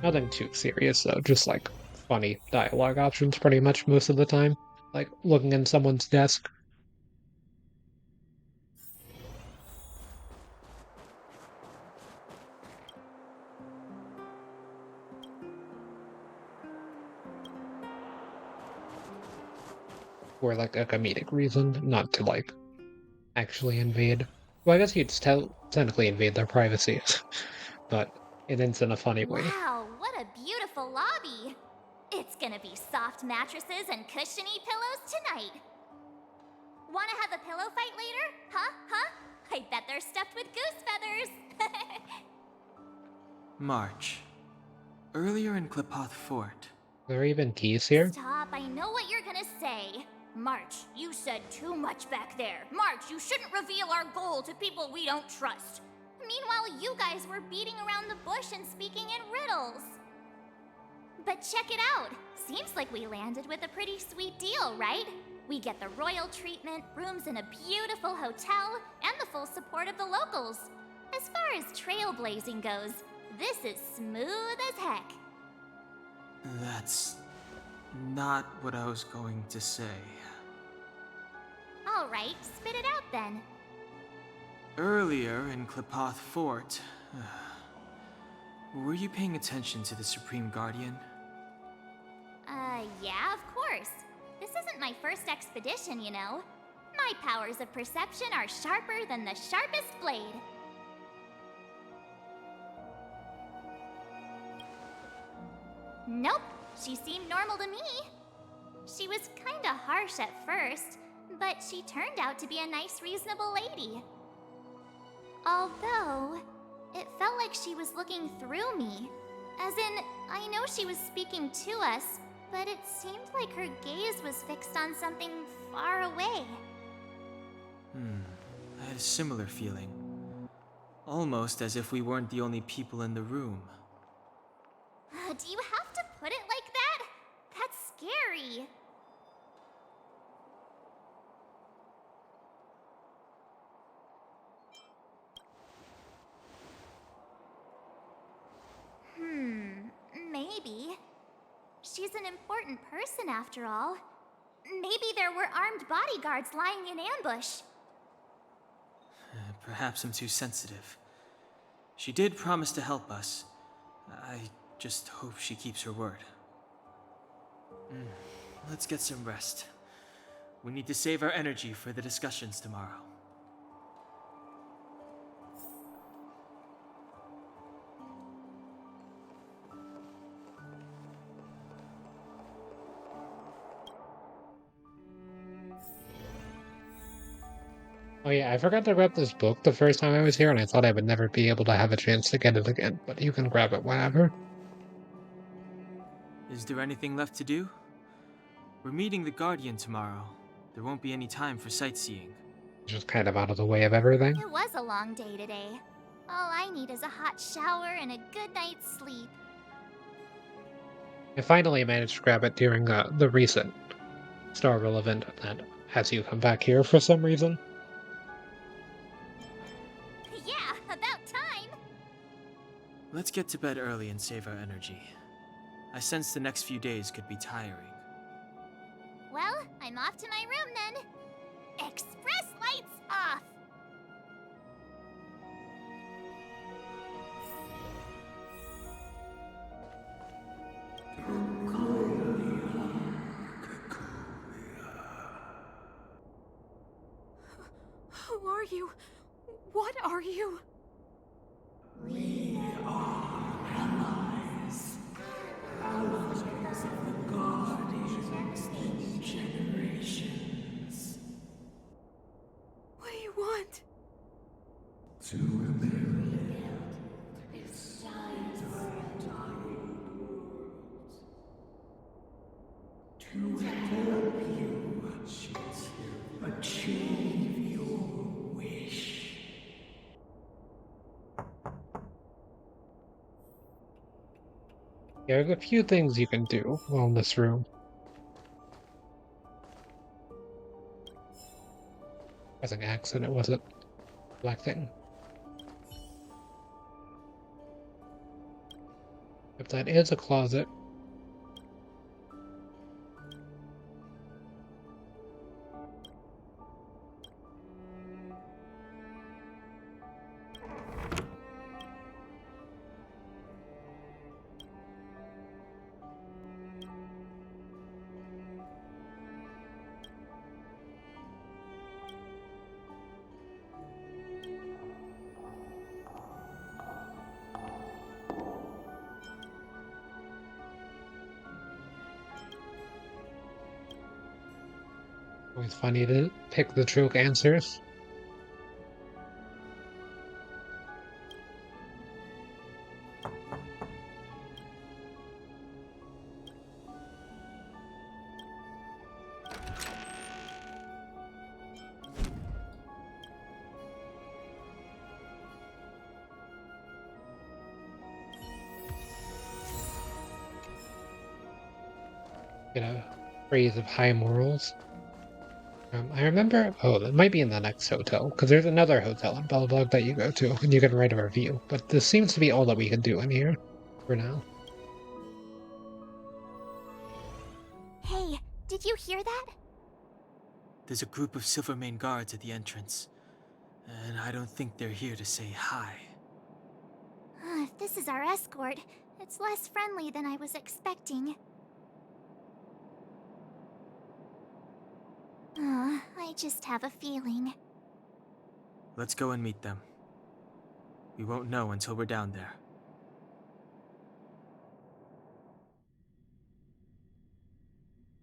Nothing too serious though, just like funny dialogue options pretty much most of the time. Like looking in someone's desk. For like a comedic reason, not to like actually invade. Well, I guess you'd technically invade their privacy, but it ends in a funny way. Wow, what a beautiful lobby! It's gonna be soft mattresses and cushiony pillows tonight. Wanna have a pillow fight later? Huh? I bet they're stuffed with goose feathers! March. Earlier in Klipoth Fort. Are there even keys here? Stop, I know what you're gonna say. March, you said too much back there. March, you shouldn't reveal our goal to people we don't trust. Meanwhile, you guys were beating around the bush and speaking in riddles. But check it out. Seems like we landed with a pretty sweet deal, right? We get the royal treatment, rooms in a beautiful hotel, and the full support of the locals. As far as trailblazing goes, this is smooth as heck. That's not what I was going to say. Alright, spit it out then. Earlier in Klipoth Fort, were you paying attention to the Supreme Guardian? Yeah, of course. This isn't my first expedition, you know. My powers of perception are sharper than the sharpest blade. Nope, she seemed normal to me. She was kinda harsh at first, but she turned out to be a nice, reasonable lady. Although, it felt like she was looking through me. As in, I know she was speaking to us, but it seemed like her gaze was fixed on something far away. I had a similar feeling. Almost as if we weren't the only people in the room. Do you have to put it like that? That's scary. She's an important person after all. Maybe there were armed bodyguards lying in ambush. Perhaps I'm too sensitive. She did promise to help us. I just hope she keeps her word. Let's get some rest. We need to save our energy for the discussions tomorrow. Oh yeah, I forgot to grab this book the first time I was here, and I thought I would never be able to have a chance to get it again, but you can grab it whenever. Is there anything left to do? We're meeting the Guardian tomorrow. There won't be any time for sightseeing. Just kind of out of the way of everything. It was a long day today. All I need is a hot shower and a good night's sleep. I finally managed to grab it during the recent Starville event that has you come back here for some reason. Yeah, about time! Let's get to bed early and save our energy. I sense the next few days could be tiring. Well, I'm off to my room then. Express lights off! Who are you? What are you? We are allies. Allies of the Guardians in generations. What do you want? To rebuild its to help you achieve your wish. There's a few things you can do while in this room. As an accident, was it? Black thing. If that is a closet. Always funny to pick the joke answers. Get a phrase of high morals. I remember, oh, that might be in the next hotel, because there's another hotel in Belbog that you go to, and you can write a review, but this seems to be all that we can do in here, for now. Hey, did you hear that? There's a group of Silvermane guards at the entrance, and I don't think they're here to say hi. If this is our escort, it's less friendly than I was expecting. I just have a feeling. Let's go and meet them. We won't know until we're down there.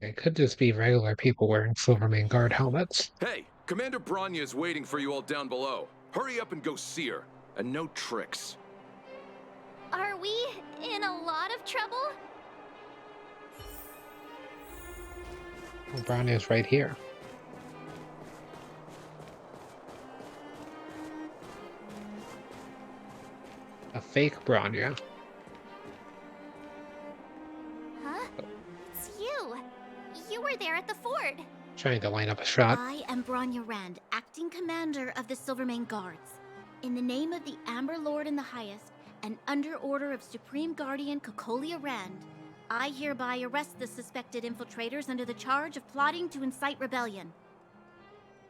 It could just be regular people wearing Silvermane guard helmets. Hey, Commander Bronya is waiting for you all down below. Hurry up and go see her. And no tricks. Are we in a lot of trouble? Well, Bronya's right here. A fake Bronya. Huh? It's you. You were there at the ford. Trying to line up a shot. I am Bronya Rand, acting commander of the Silvermane Guards. In the name of the Amber Lord in the Highest, and under order of Supreme Guardian Cocolia Rand, I hereby arrest the suspected infiltrators under the charge of plotting to incite rebellion.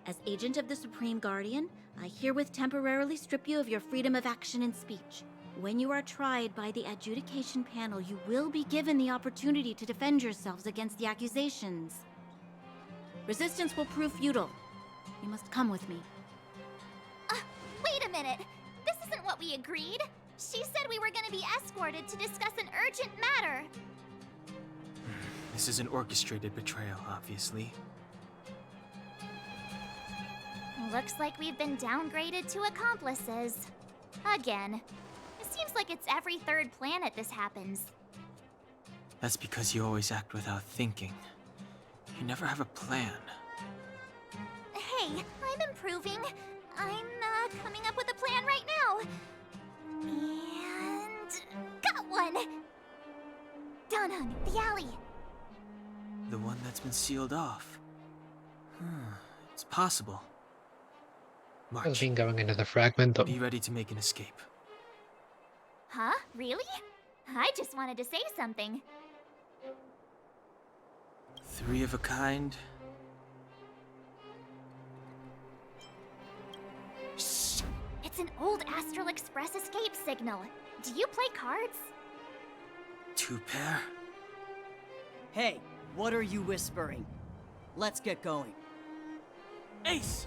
As agent of the Supreme Guardian, I herewith temporarily strip you of your freedom of action and speech. When you are tried by the adjudication panel, you will be given the opportunity to defend yourselves against the accusations. Resistance will prove futile. You must come with me. Wait a minute! This isn't what we agreed! She said we were gonna be escorted to discuss an urgent matter! This is an orchestrated betrayal, obviously. Looks like we've been downgraded to accomplices. Again. It seems like it's every third planet this happens. That's because you always act without thinking. You never have a plan. Hey, I'm improving. I'm coming up with a plan right now. And got one! Down the alley. The one that's been sealed off. It's possible. March. I've been going into the fragmentum. Be ready to make an escape. Huh? Really? I just wanted to say something. 3 of a kind. Shh! It's an old Astral Express escape signal. Do you play cards? 2 pair? Hey, what are you whispering? Let's get going. Ace!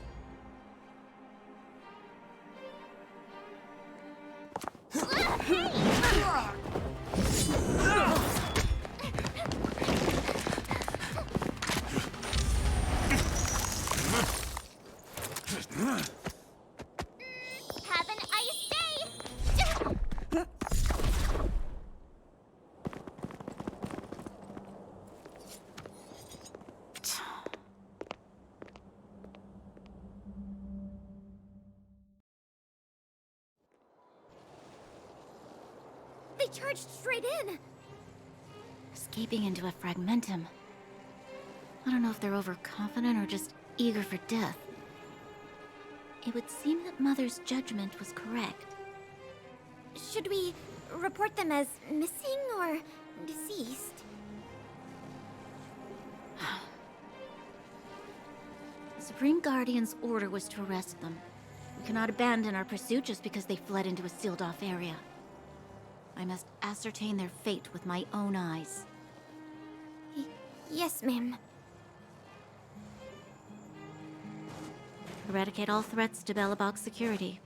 Have an ice day! They charged straight in! Escaping into a fragmentum. I don't know if they're overconfident or just eager for death. It would seem that Mother's judgment was correct. Should we report them as missing or deceased? The Supreme Guardian's order was to arrest them. We cannot abandon our pursuit just because they fled into a sealed-off area. I must ascertain their fate with my own eyes. Yes, ma'am. Eradicate all threats to Belobog's security.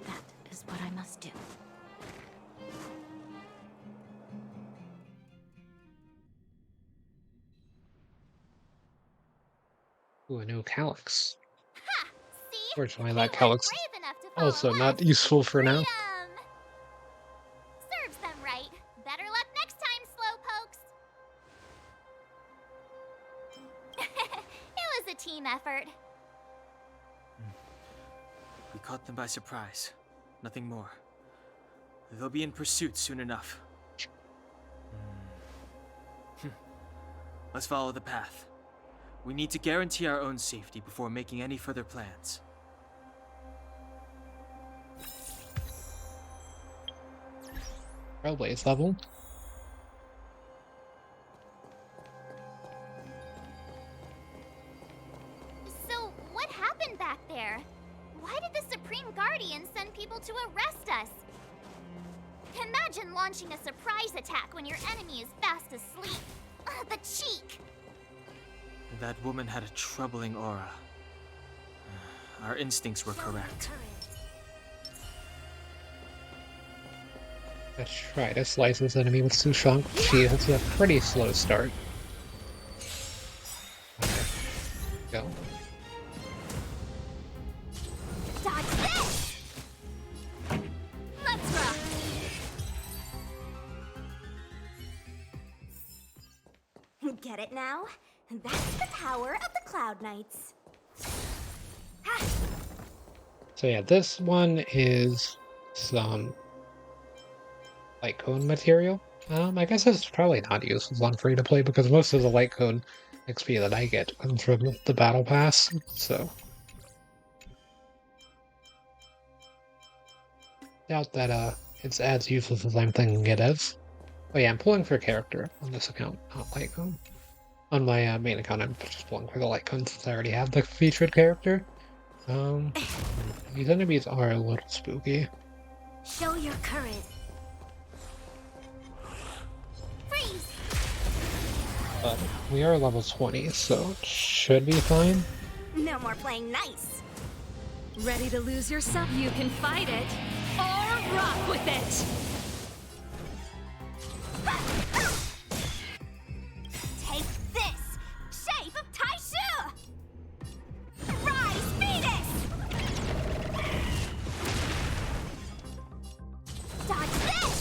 That is what I must do. Ooh, a new calyx. Ha! See? Fortunately, They that weren't calyx brave enough to follow also not us. useful for now. Freedom! Serves them right. Better luck next time, slowpokes. It was a team effort. We caught them by surprise. Nothing more. They'll be in pursuit soon enough. Let's follow the path. We need to guarantee our own safety before making any further plans. Railways level. So, what happened back there? Why did the Supreme Guardian send people to arrest us? Imagine launching a surprise attack when your enemy is fast asleep. The cheek! That woman had a troubling aura. Our instincts were correct. Let's try to slice this enemy with Sushang. She has a pretty slow start. Go. Dodge this! Let's rock! Get it now? That's the power of the Cloud Knights. So yeah, this one is some light cone material. I guess it's probably not useful on free to play because most of the light cone XP that I get comes from the battle pass. So doubt that it's as useless as I'm thinking it is. Oh yeah, I'm pulling for character on this account, not Litecoin. On my main account, I'm just pulling for the Litecoin since I already have the featured character. These enemies are a little spooky. Show your courage. Freeze! But we are level 20, so it should be fine. No more playing nice. Ready to lose yourself? You can fight it, or rock with it! Take this! Shape of Taishu! Rise, Venus! Dodge this!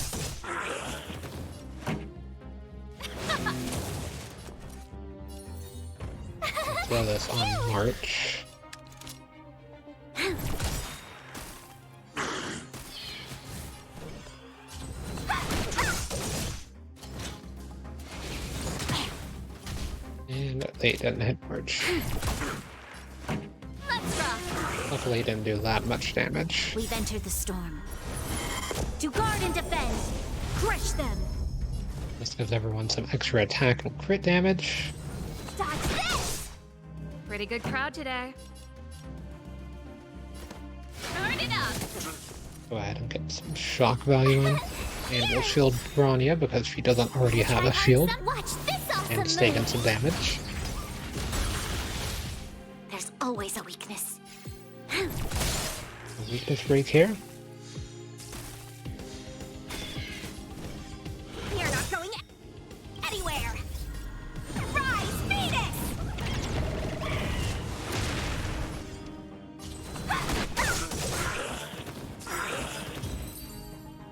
Throw this on March. And they didn't hit March. Let's rock! Luckily, it didn't do that much damage. We've entered the storm. To guard and defend! Crush them! This gives everyone some extra attack and crit damage. Dodge this! Pretty good crowd today. Turn it up! Go ahead and get some shock value in. And we'll shield Bronya because she doesn't already have a shield. Watch this awesome And it's taking move. some damage. There's always a weakness. Weakness break here. You're not going anywhere! Rise, Venus!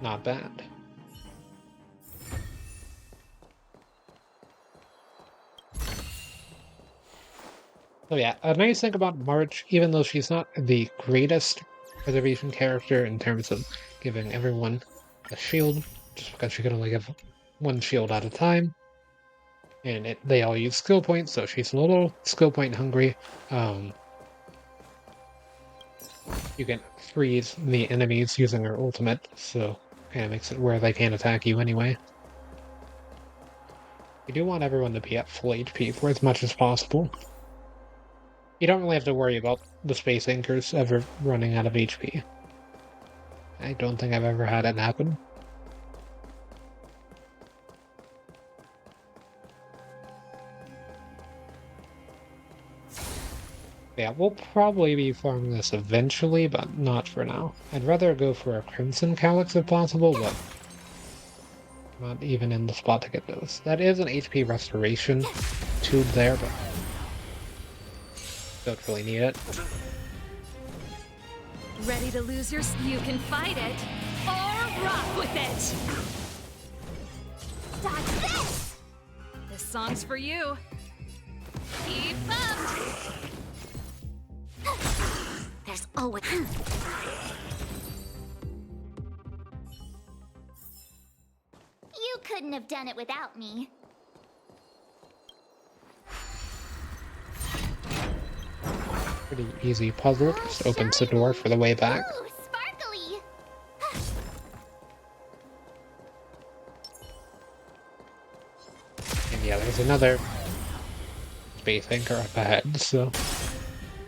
Not bad. So yeah, a nice thing about March, even though she's not the greatest preservation character in terms of giving everyone a shield, just because she can only give one shield at a time, and they all use skill points, so she's a little skill point hungry. You can freeze the enemies using her ultimate, so kind of makes it where they can't attack you anyway. You do want everyone to be at full HP for as much as possible. You don't really have to worry about the space anchors ever running out of HP. I don't think I've ever had it happen. Yeah, we'll probably be farming this eventually, but not for now. I'd rather go for a Crimson Calyx if possible, but not even in the spot to get those. That is an HP restoration tube there, but don't really need it. Ready to lose your... You can fight it, or rock with it! Dodge this! This song's for you. Keep up! There's always... You couldn't have done it without me. Pretty easy puzzle, just opens the door for the way back. Ooh, sparkly! And yeah, there's another space anchor up ahead, so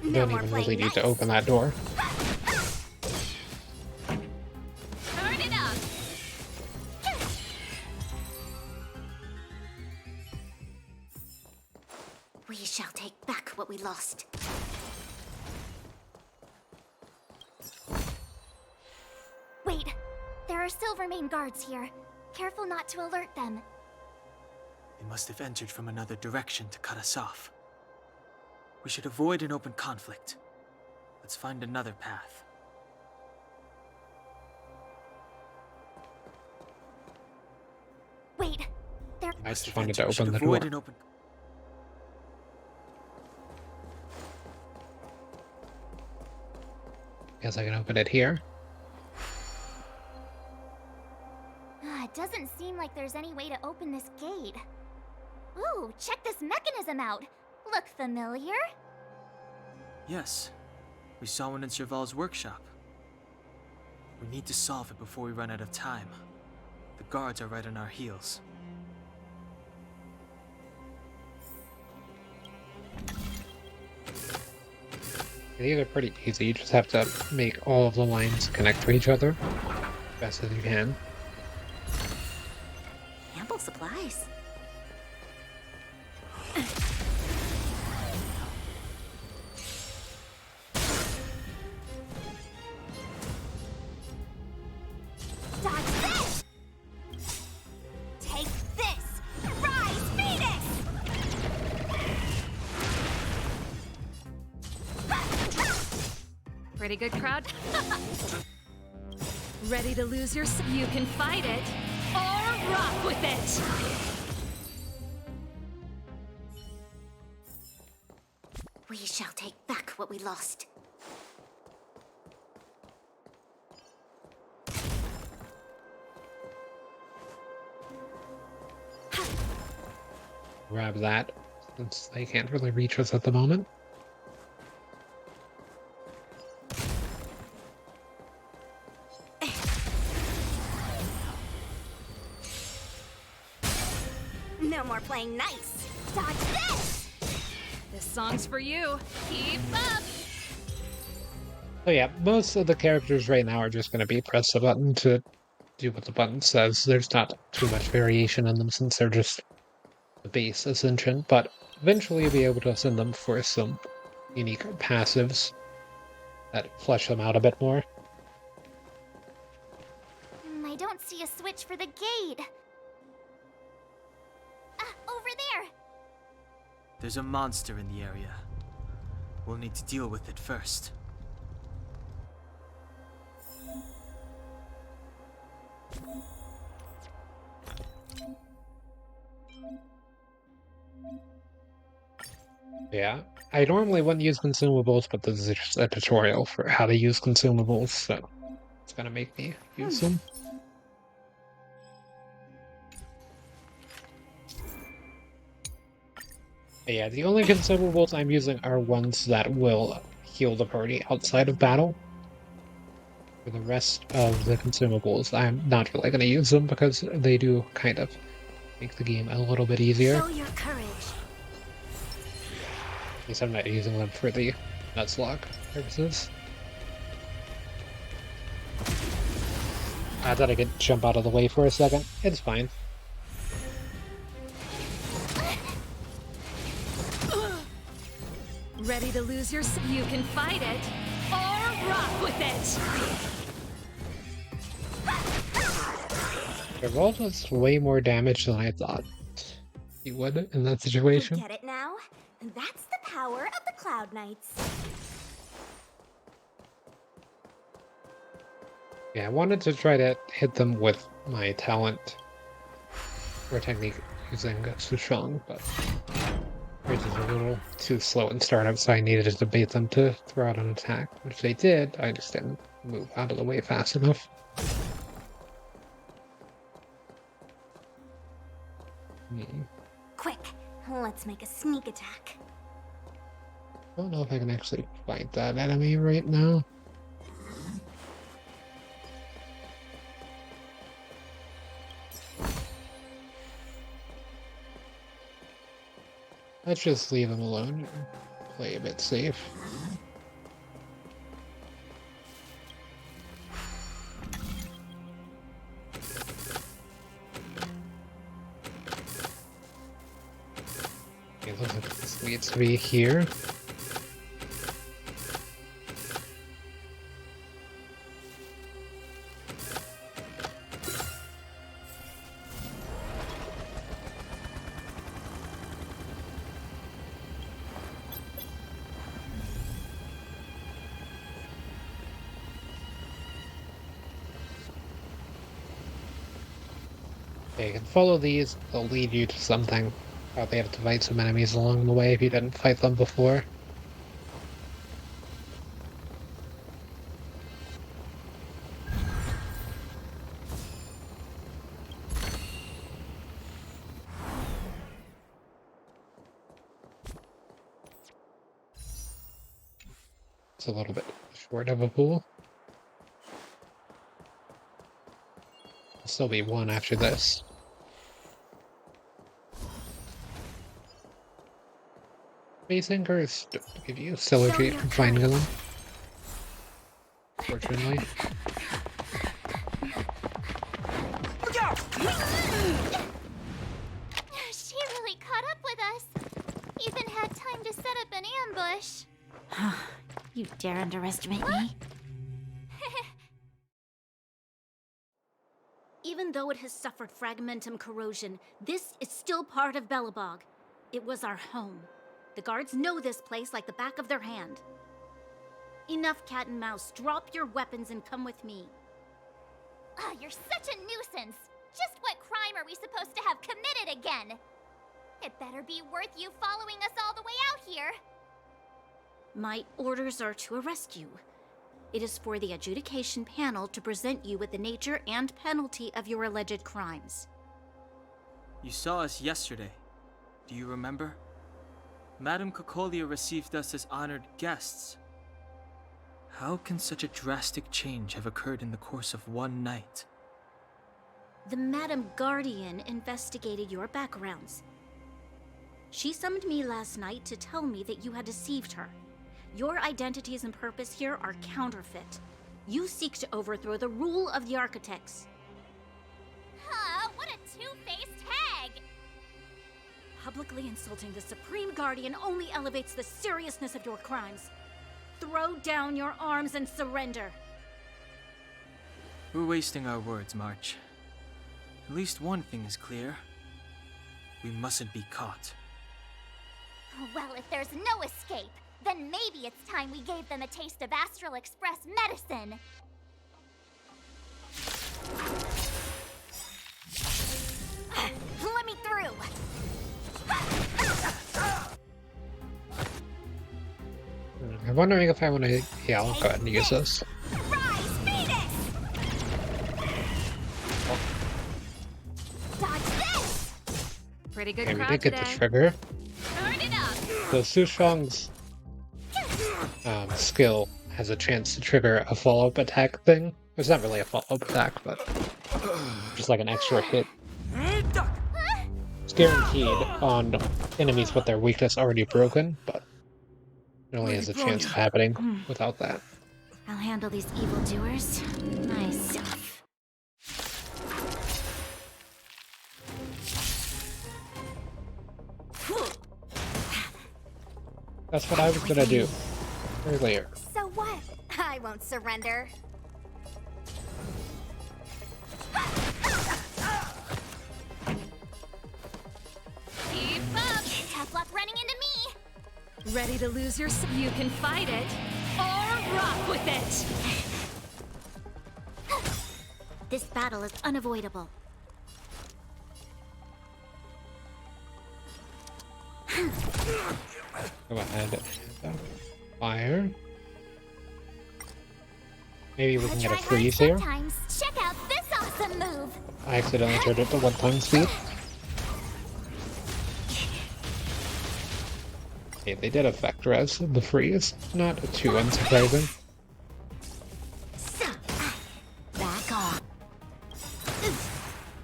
you don't even really need to open that door. Turn it up! We shall take back what we lost. Wait, there are Silvermane guards here. Careful not to alert them. They must have entered from another direction to cut us off. We should avoid an open conflict. Let's find another path. Wait, there... I just wanted to open the door. Avoid an open... Guess I can open it here. It doesn't seem like there's any way to open this gate. Ooh, check this mechanism out. Look familiar? Yes. We saw one in Serval's workshop. We need to solve it before we run out of time. The guards are right on our heels. These are pretty easy. You just have to make all of the lines connect to each other as best as you can. Ample supplies. Dodge this! Take this! Rise, Phoenix! Pretty good crowd. Ready to lose your you can fight it or rock with it. We shall take back what we lost. Grab that, since they can't really reach us at the moment. No more playing nice. Dodge this! This song's for you. Keep up. So yeah, most of the characters right now are just going to be press a button to do what the button says. There's not too much variation in them since they're just the base ascension, but eventually you'll be able to send them for some unique passives that flesh them out a bit more. I don't see a switch for the gate. Over there! There's a monster in the area. We'll need to deal with it first. Yeah, I normally wouldn't use consumables, but this is just a tutorial for how to use consumables, so it's gonna make me use them. Yeah, the only consumables I'm using are ones that will heal the party outside of battle. For the rest of the consumables, I'm not really going to use them because they do kind of make the game a little bit easier. Show your courage. At least I'm not using them for the Nuzlocke purposes. I thought I could jump out of the way for a second. It's fine. Ready to lose your you can fight it or rock with it. Revolt does way more damage than I thought he would in that situation. Get it now? That's the power of the Cloud Knights. Yeah, I wanted to try to hit them with my talent or technique using Sushang, but it's just a little too slow in startup, so I needed to bait them to throw out an attack, which they did. I just didn't move out of the way fast enough. Quick, let's make a sneak attack. I don't know if I can actually fight that enemy right now. Let's just leave him alone and play a bit safe. Okay, looks like this needs to be here. Okay, you can follow these, they'll lead you to something. Probably have to fight some enemies along the way if you didn't fight them before. It's a little bit short of a pool. Still be one after this. Base anchors don't give you synergy from finding them. Fortunately. She really caught up with us. Even had time to set up an ambush. You dare underestimate me? Even though it has suffered fragmentum corrosion, this is still part of Belobog. It was our home. The guards know this place like the back of their hand. Enough cat and mouse. Drop your weapons and come with me. You're such a nuisance. Just what crime are we supposed to have committed again? It better be worth you following us all the way out here. My orders are to arrest you. It is for the adjudication panel to present you with the nature and penalty of your alleged crimes. You saw us yesterday. Do you remember? Madame Cocolia received us as honored guests. How can such a drastic change have occurred in the course of one night? The Madame Guardian investigated your backgrounds. She summoned me last night to tell me that you had deceived her. Your identities and purpose here are counterfeit. You seek to overthrow the rule of the Architects. What a two-faced hag! Publicly insulting the Supreme Guardian only elevates the seriousness of your crimes. Throw down your arms and surrender. We're wasting our words, March. At least one thing is clear. We mustn't be caught. Well, if there's no escape, then maybe it's time we gave them a taste of Astral Express medicine. Let me through! I'm wondering if I want to... Yeah, I'll go ahead and use this. Rise, Phoenix! Dodge this! Pretty good Okay, we crowd did get today. the trigger. Turn it up! So Sushong's skill has a chance to trigger a follow-up attack thing. It's not really a follow-up attack, but just like an extra hit. It's guaranteed on enemies with their weakness already broken, but it only has a chance of happening without that. I'll handle these evildoers myself. That's what I was gonna do earlier. So what? I won't surrender. Keep up! Tough luck running into me! Ready to lose your... You can fight it, or rock with it! This battle is unavoidable. Go ahead. Fire. Maybe we can get a freeze here. Check out this awesome move! I accidentally turned it to 1x speed. Okay, they did affect res the freeze. Not too unsurprising. Back off.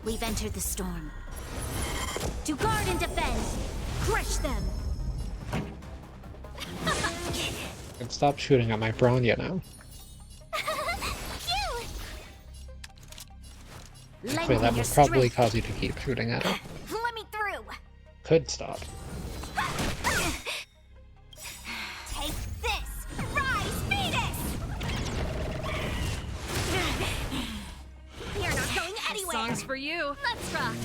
We've entered the storm. To guard and defend! Crush them! And stop shooting at my Bronya now. Actually, that would probably cause you to keep shooting at it. Let me through! Could stop. Take this! Rise, Phoenix! You're not going anywhere! Song's for you. Let's rock!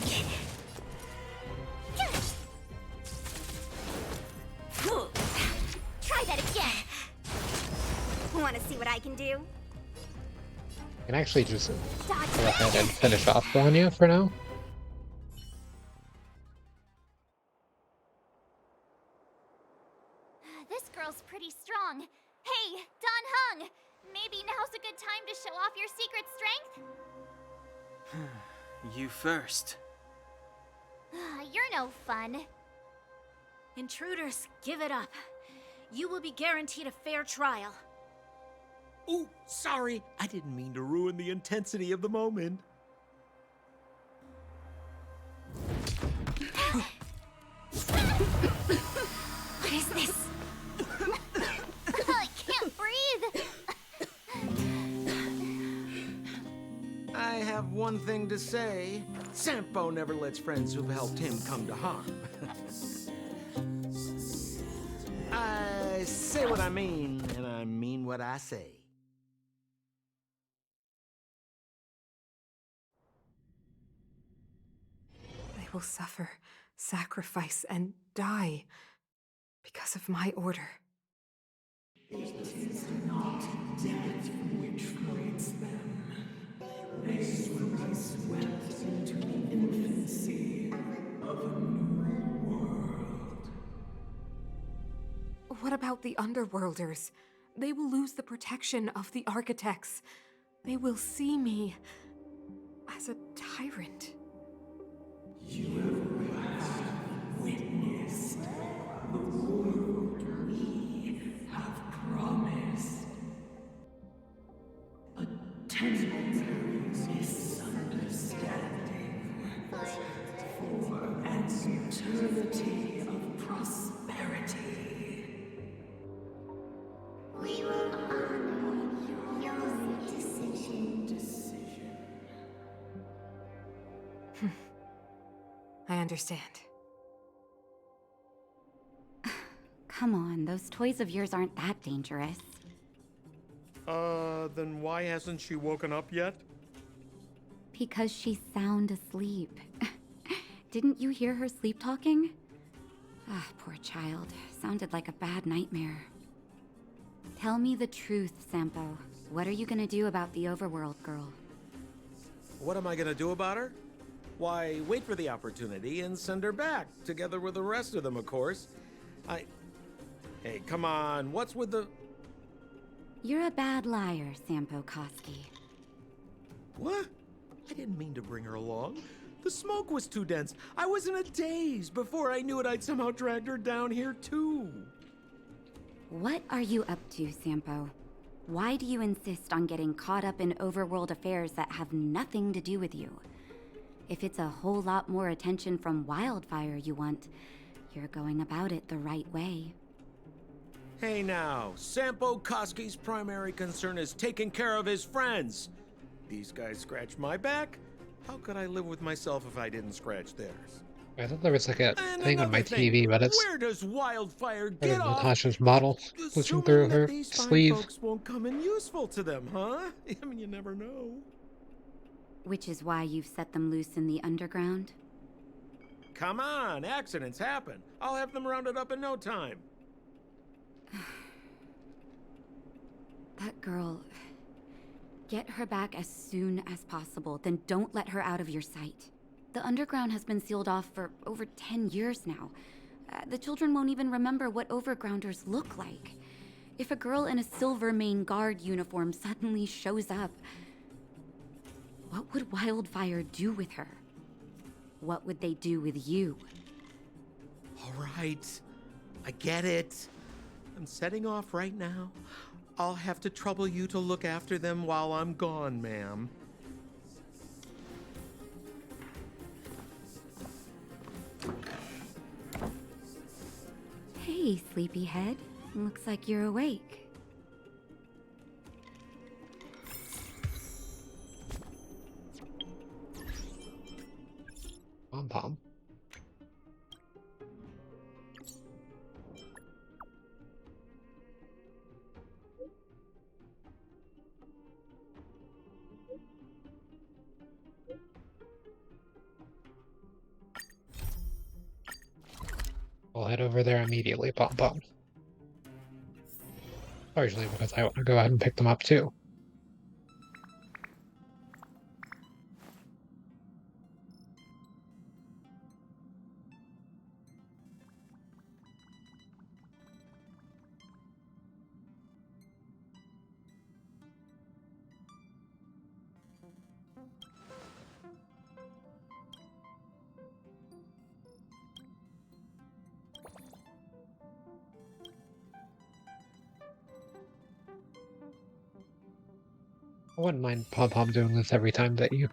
Try that again! Wanna see what I can do? I can actually just go ahead and finish off Bronya for now. This girl's pretty strong. Hey, Don Hung! Maybe now's a good time to show off your secret strength? You first. You're no fun. Intruders, give it up. You will be guaranteed a fair trial. Oh, sorry. I didn't mean to ruin the intensity of the moment. thing to say. Sampo never lets friends who've helped him come to harm. I say what I mean, and I mean what I say. They will suffer, sacrifice, and die because of my order. It is not death which creates them. They will be swept into the infancy of a new world. What about the Underworlders? They will lose the protection of the Architects. They will see me as a tyrant. You have witnessed the world we have promised. A temporary misunderstanding for an eternity of prosperity. We will honor your decision. I understand. Come on, those toys of yours aren't that dangerous. Then why hasn't she woken up yet? Because she's sound asleep. Didn't you hear her sleep talking? Ah, poor child. Sounded like a bad nightmare. Tell me the truth, Sampo. What are you gonna do about the Overworld girl? What am I gonna do about her? Why, wait for the opportunity and send her back, together with the rest of them, of course. Hey, come on, what's with the... You're a bad liar, Sampo Koski. What? I didn't mean to bring her along. The smoke was too dense. I was in a daze. Before I knew it, I'd somehow dragged her down here, too. What are you up to, Sampo? Why do you insist on getting caught up in overworld affairs that have nothing to do with you? If it's a whole lot more attention from Wildfire you want, you're going about it the right way. Hey now, Sampo Koski's primary concern is taking care of his friends. These guys scratch my back. How could I live with myself if I didn't scratch theirs? I thought there was like a And thing on my TV, but it's where does Wildfire part get of off? Natasha's model switching Assuming through that her these fine sleeve. folks won't come in useful to them, huh? I mean, you never know. Which is why you've set them loose in the underground? Come on, accidents happen. I'll have them rounded up in no time. That girl... Get her back as soon as possible, then don't let her out of your sight. The underground has been sealed off for over 10 years now. The children won't even remember what overgrounders look like. If a girl in a Silvermane Guard uniform suddenly shows up, what would Wildfire do with her? What would they do with you? All right, I get it. I'm setting off right now. I'll have to trouble you to look after them while I'm gone, ma'am. Hey, sleepyhead. Looks like you're awake. Pom-pom. I'll head over there immediately, Pom-pom. Largely because I want to go ahead and pick them up too. I wouldn't mind Pom-pom doing this every time that you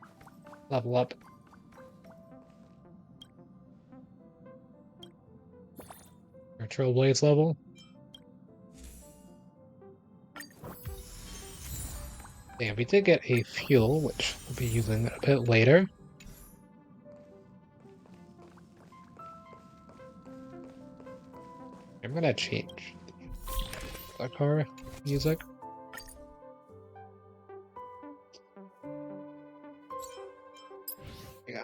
level up. Your Trailblaze level. Yeah, we did get a fuel, which we'll be using a bit later. I'm gonna change the car music. There you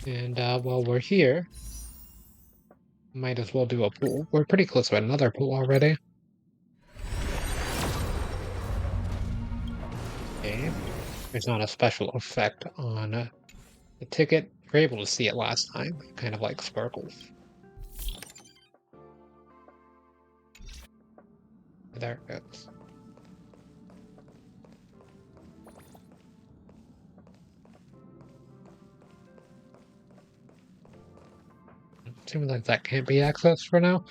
go. And while we're here, might as well do a pool. We're pretty close to another pool already. Okay. There's not a special effect on the ticket. You're able to see it last time. It kind of like sparkles. There it goes. Assuming like that can't be accessed for now.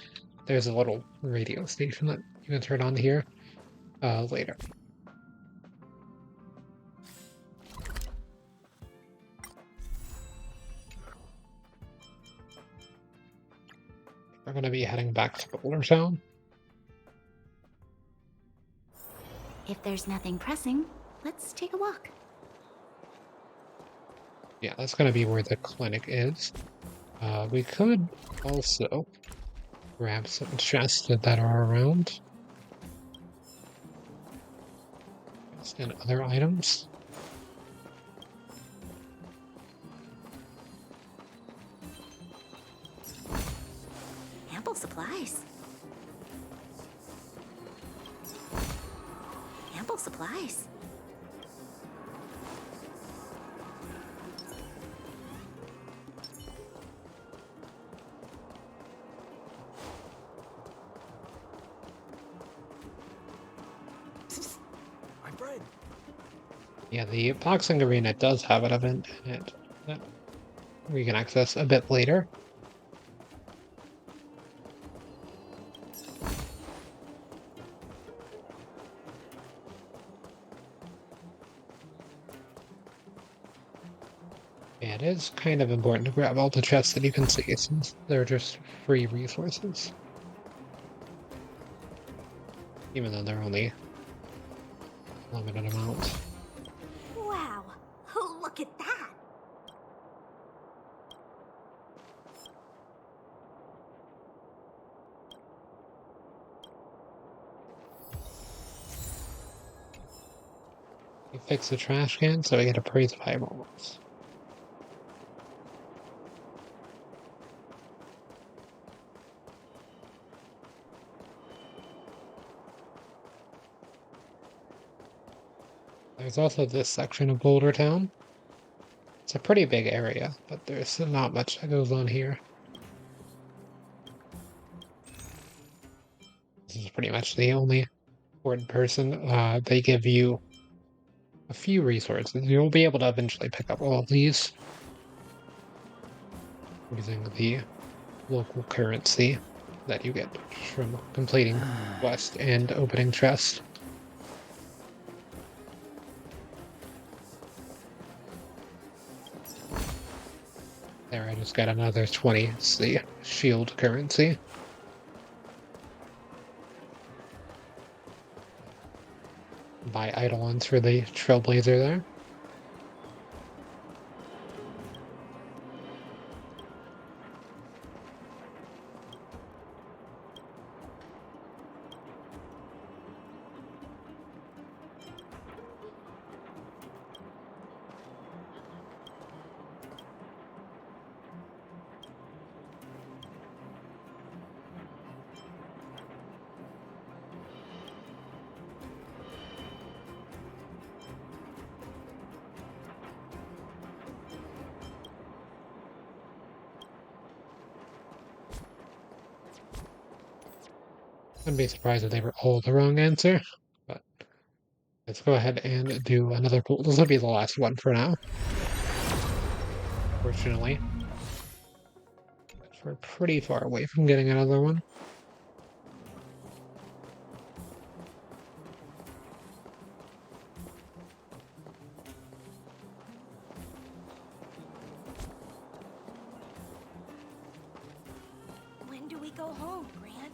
There's a little radio station that you can turn on here later. We're going to be heading back to Boulder Town. If there's nothing pressing, let's take a walk. Yeah, that's going to be where the clinic is. We could also grab some chests that are around. And other items. Ample supplies. Ample supplies. My friend. Yeah, the boxing arena does have an event in it that we can access a bit later. Yeah, it is kind of important to grab all the chests that you can see since they're just free resources. Even though they're only a limited amount. Wow, look at that! You fix the trash can, so we get a praise of eyeballs. There's also this section of Boulder Town. It's a pretty big area, but there's not much that goes on here. This is pretty much the only important person. They give you a few resources. You'll be able to eventually pick up all of these using the local currency that you get from completing quest and opening chest. There, I just got another 20. It's the shield currency. Buy Eidolons for the Trailblazer there. Wouldn't be surprised if they were all the wrong answer, but let's go ahead and do another pool. This will be the last one for now. Fortunately, we're pretty far away from getting another one. When do we go home, Grant?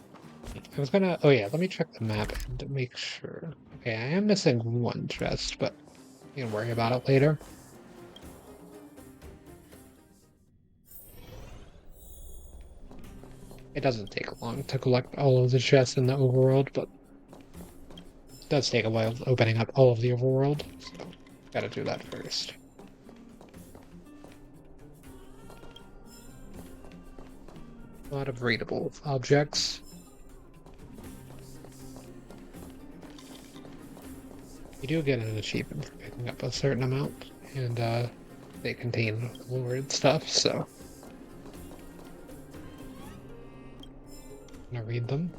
I was gonna. Oh yeah, let me check the map and make sure. Okay, I am missing one chest, but you can worry about it later. It doesn't take long to collect all of the chests in the overworld, but it does take a while opening up all of the overworld, so gotta do that first. A lot of readable objects. You do get an achievement for picking up a certain amount, and they contain lore and stuff, so I'm gonna read them.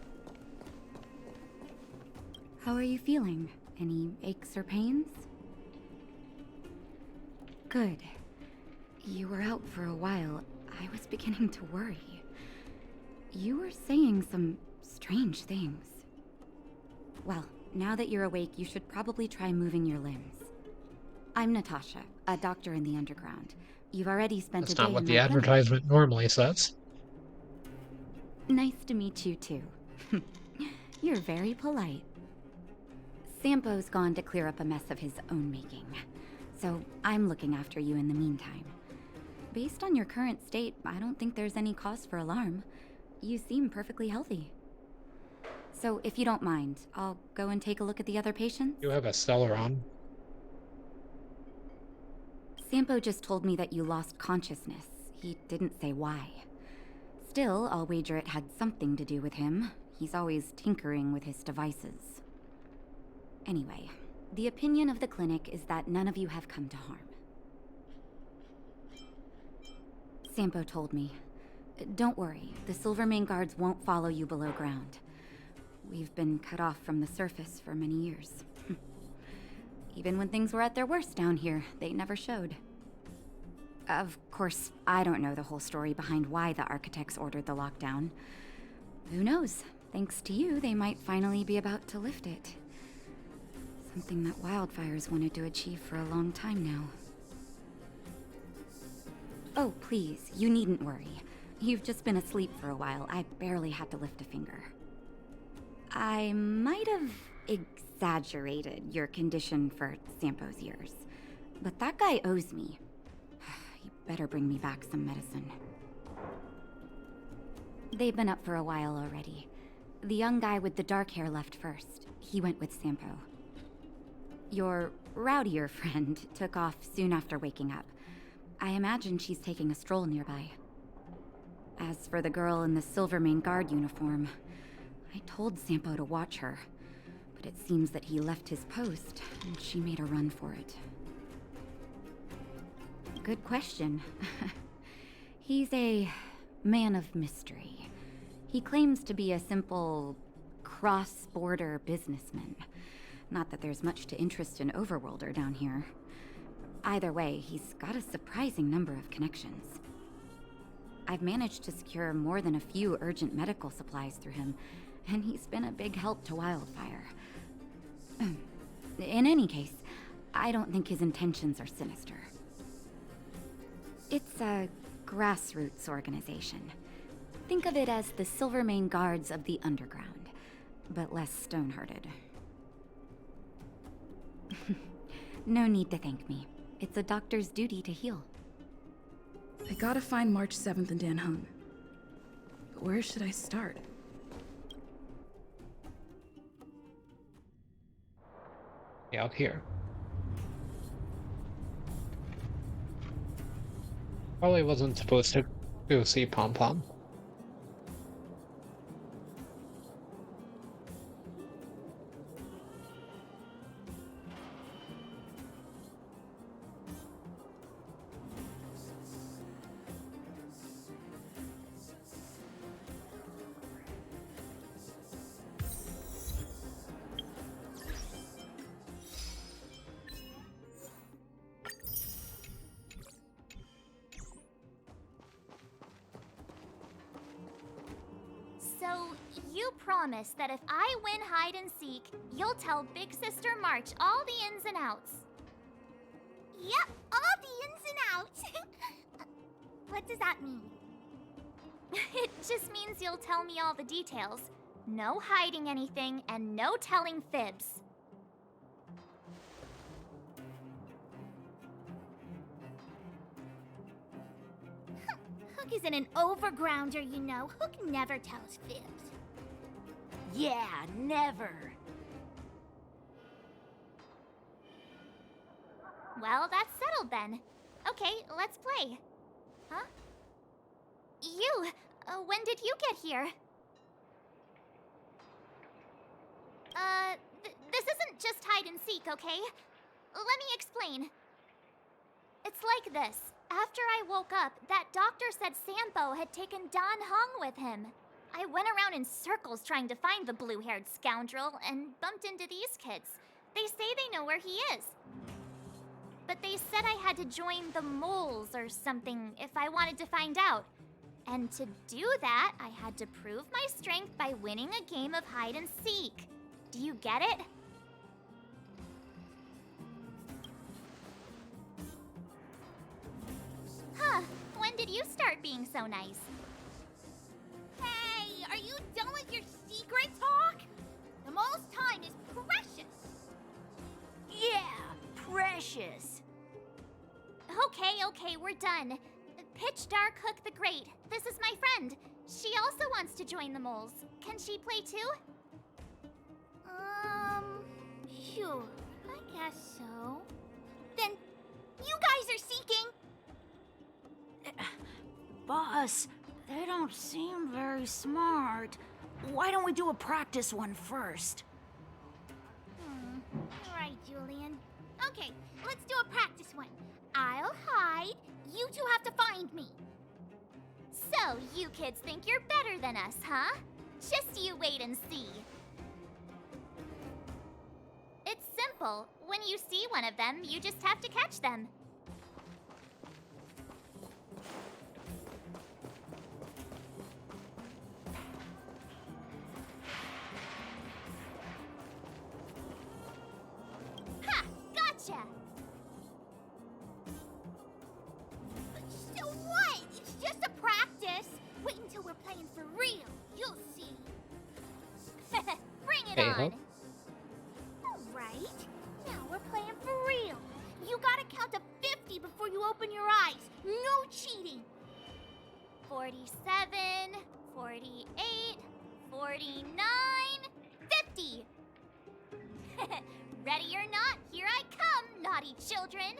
How are you feeling? Any aches or pains? Good. You were out for a while. I was beginning to worry. You were saying some strange things. Well, now that you're awake, you should probably try moving your limbs. I'm Natasha, a doctor in the underground. You've already spent a That's day not what in the my clinic. advertisement normally says. Nice to meet you, too. You're very polite. Sampo's gone to clear up a mess of his own making, so I'm looking after you in the meantime. Based on your current state, I don't think there's any cause for alarm. You seem perfectly healthy. So if you don't mind, I'll go and take a look at the other patients. You have a cellar on. Sampo just told me that you lost consciousness. He didn't say why. Still, I'll wager it had something to do with him. He's always tinkering with his devices. Anyway, the opinion of the clinic is that none of you have come to harm. Sampo told me. Don't worry, the Silvermane guards won't follow you below ground. We've been cut off from the surface for many years. Even when things were at their worst down here, they never showed. Of course, I don't know the whole story behind why the architects ordered the lockdown. Who knows? Thanks to you, they might finally be about to lift it. Something that Wildfire's wanted to achieve for a long time now. Oh, please, you needn't worry. You've just been asleep for a while. I barely had to lift a finger. I might have exaggerated your condition for Sampo's years, but that guy owes me. You better bring me back some medicine. They've been up for a while already. The young guy with the dark hair left first. He went with Sampo. Your rowdier friend took off soon after waking up. I imagine she's taking a stroll nearby. As for the girl in the Silvermane guard uniform, I told Sampo to watch her, but it seems that he left his post, and she made a run for it. Good question. He's a man of mystery. He claims to be a simple cross-border businessman. Not that there's much to interest an overworlder down here. Either way, he's got a surprising number of connections. I've managed to secure more than a few urgent medical supplies through him, and he's been a big help to Wildfire. In any case, I don't think his intentions are sinister. It's a grassroots organization. Think of it as the Silvermane Guards of the Underground, but less stone-hearted. No need to thank me. It's a doctor's duty to heal. I gotta find March 7th in Danhung. But where should I start? Yeah, out here. Probably wasn't supposed to go see Pom Pom. So, you promise that if I win hide and seek, you'll tell Big Sister March all the ins and outs. Yep, all the ins and outs. What does that mean? It just means you'll tell me all the details. No hiding anything, and no telling fibs. Hook isn't an overgrounder, you know. Hook never tells fibs. Yeah, never. Well, that's settled then. Okay, let's play. Huh? You! When did you get here? This isn't just hide and seek, okay? Let me explain. It's like this. After I woke up, that doctor said Sampo had taken Dan Hung with him. I went around in circles trying to find the blue-haired scoundrel and bumped into these kids. They say they know where he is. But they said I had to join the moles or something if I wanted to find out. And to do that, I had to prove my strength by winning a game of hide and seek. Do you get it? Huh, when did you start being so nice? Hey, are you done with your secret talk? The most time is precious. Yeah, precious. Okay, we're done. Pitch Dark Hook the Great. This is my friend. She also wants to join the moles. Can she play too? Sure. I guess so. Then, you guys are seeking. Boss, they don't seem very smart. Why don't we do a practice one first? Right, Julian. Okay, let's do a practice one. I'll hide. You two have to find me. So, you kids think you're better than us, huh? Just you wait and see. It's simple. When you see one of them, you just have to catch them. Ha! Gotcha! So what? It's just a practice. Wait until we're playing for real. You'll see. Bring it Hey, on! Hope. Alright, now we're playing for real. You gotta count to 50 before you open your eyes. No cheating. 47, 48, 49, 50! Ready or not, here I come, naughty children!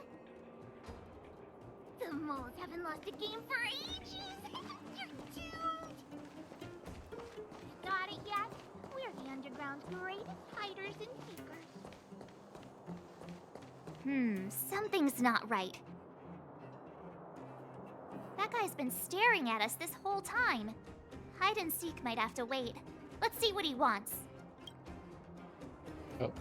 The moles haven't lost a game for ages. You're doomed. Got it yet? We're the underground's greatest hiders and seekers. Something's not right. That guy's been staring at us this whole time. Hide and seek might have to wait. Let's see what he wants. Oh.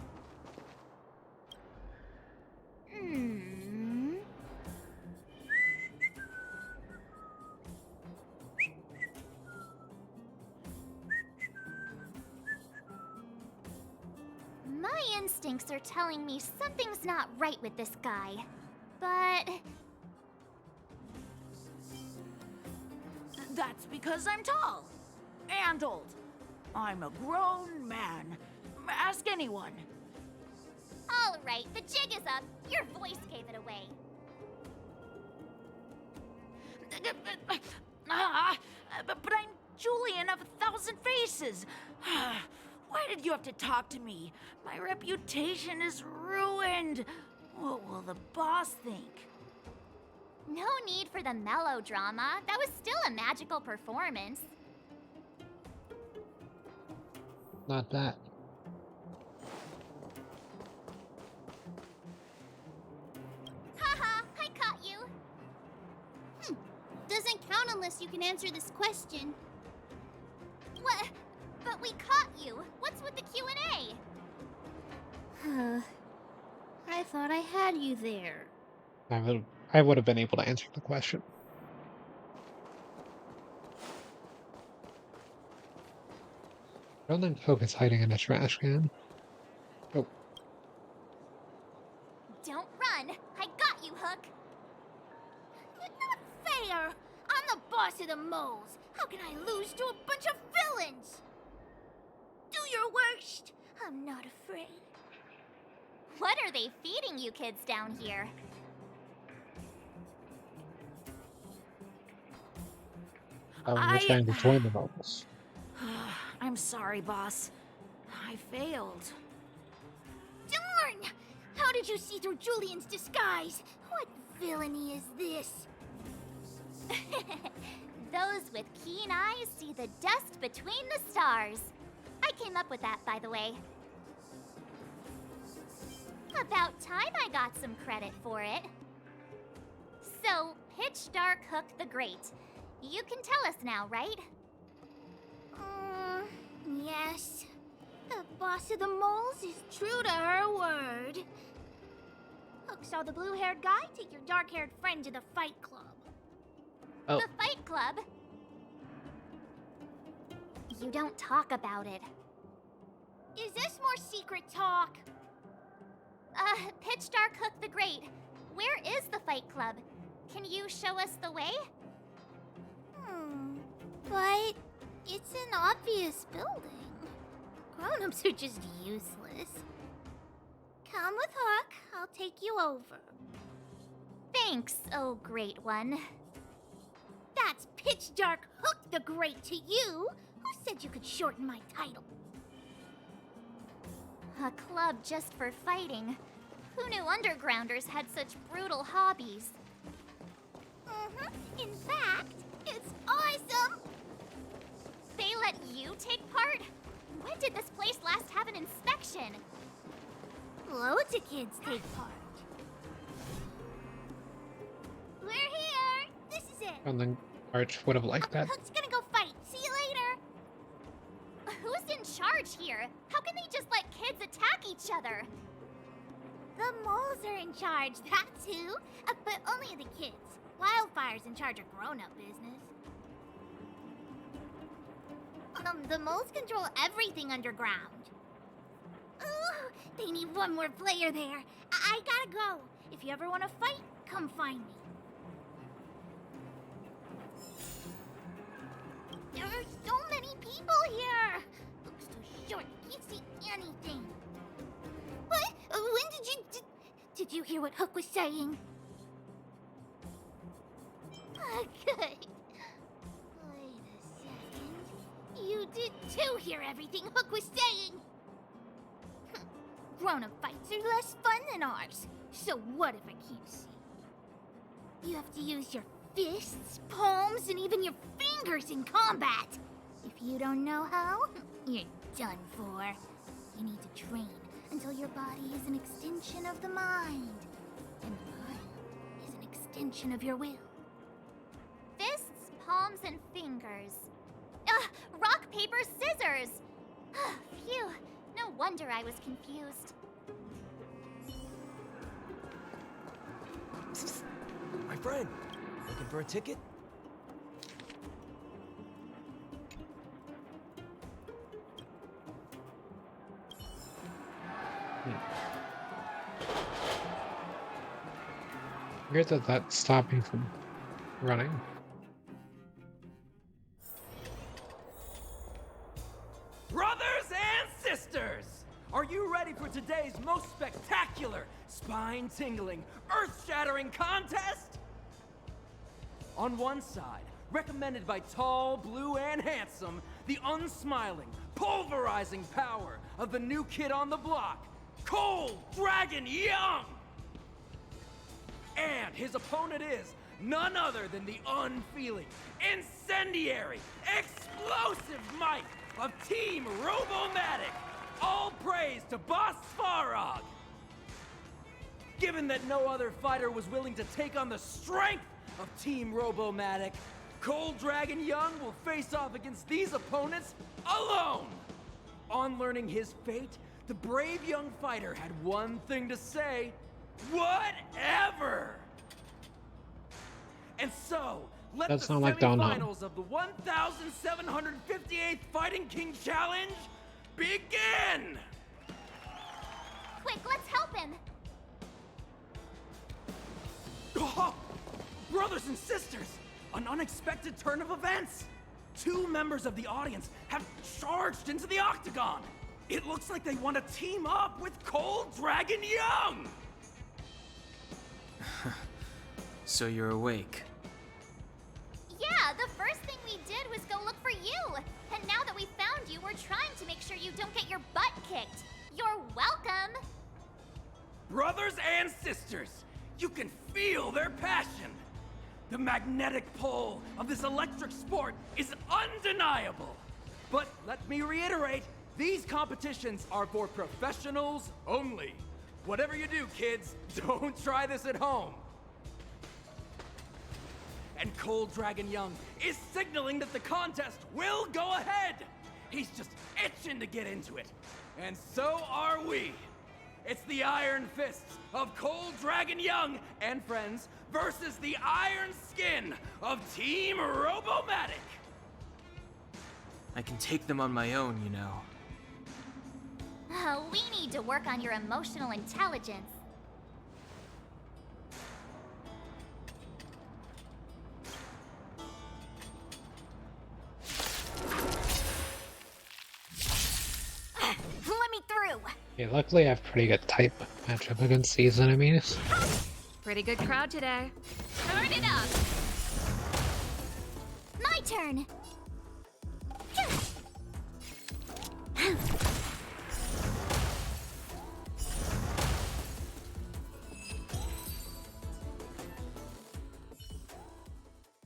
My instincts are telling me something's not right with this guy. But That's because I'm tall. And old. I'm a grown man. Ask anyone. all right, the jig is up. Your voice gave it away. But I'm Julian of 1,000 Faces. Why did you have to talk to me? My reputation is ruined. What will the boss think? No need for the melodrama. That was still a magical performance. Not that. Haha, I caught you. Doesn't count unless you can answer this question. What? But we caught you. What's with the Q&A? I thought I had you there. I would have been able to answer the question. Roland Folk is hiding in a trash can. Oh, Don't run. I got you, Hook. Not fair. I'm the boss of the moles. How can I lose to a bunch of villains? your worst. I'm not afraid. What are they feeding you kids down here? We're trying to join the nobles. I'm sorry, boss. I failed. Darn! How did you see through Julian's disguise? What villainy is this? Those with keen eyes see the dust between the stars. I came up with that, by the way. About time I got some credit for it. So, Pitch Dark Hook the Great. You can tell us now, right? Yes. The boss of the moles is true to her word. Hook saw the blue-haired guy take your dark-haired friend to the fight club. Oh. The Fight Club? You don't talk about it. Is this more secret talk? Pitch Dark Hook the Great. Where is the Fight Club? Can you show us the way? But it's an obvious building. Grown-ups are just useless. Come with Hook. I'll take you over. Thanks, oh great one. That's Pitch Dark Hook the Great to you. Who said you could shorten my title? A club just for fighting. Who knew undergrounders had such brutal hobbies? In fact, it's awesome! They let you take part? When did this place last have an inspection? Loads of kids take part. We're here! This is it! And then Arch would have liked that. Hook's gonna go fight. See you later! Who's in charge here? How can they just let kids attack each other? The moles are in charge, that's who. But only the kids. Wildfire's in charge of grown-up business. The moles control everything underground. Ooh, they need one more player there. I gotta go. If you ever want to fight, come find me. There are so many people here. Looks so short, can't see anything. What? When did you... Did you hear what Hook was saying? Good. Wait a second. You did too hear everything Hook was saying. Grown-up fights are less fun than ours. So what if I can't see? You have to use your fists, palms, and even your fingers in combat. If you don't know how, you're done for. You need to train until your body is an extension of the mind. And the mind is an extension of your will. Fists, palms, and fingers. Rock, paper, scissors! Phew, no wonder I was confused. My friend, looking for a ticket? Weird that that's stopping from running. Brothers and sisters! Are you ready for today's most spectacular, spine-tingling, earth-shattering contest? On one side, recommended by tall, blue, and handsome, the unsmiling, pulverizing power of the new kid on the block, Cold Dragon Young! And his opponent is none other than the unfeeling, incendiary, explosive might of Team Robomatic! All praise to Boss Farog! Given that no other fighter was willing to take on the strength of Team Robomatic, Cold Dragon Young will face off against these opponents alone! On learning his fate, the brave young fighter had one thing to say: whatever! And so, let the semifinals of the 1758th Fighting King Challenge begin! Quick, let's help him! Oh, brothers and sisters, an unexpected turn of events! Two members of the audience have charged into the octagon! It looks like they want to team up with Cold Dragon Young! So you're awake. Yeah, the first thing we did was go look for you. And now that we found you, we're trying to make sure you don't get your butt kicked. You're welcome. Brothers and sisters, you can feel their passion. The magnetic pull of this electric sport is undeniable. But let me reiterate, these competitions are for professionals only. Whatever you do, kids, don't try this at home. And Cold Dragon Young is signaling that the contest will go ahead. He's just itching to get into it. And so are we. It's the Iron Fists of Cold Dragon Young and friends versus the Iron Skin of Team Robomatic. I can take them on my own, you know. We need to work on your emotional intelligence. Let me through. Yeah, luckily I have pretty good type matchup against these enemies. Pretty good crowd today. Turn it up. My turn.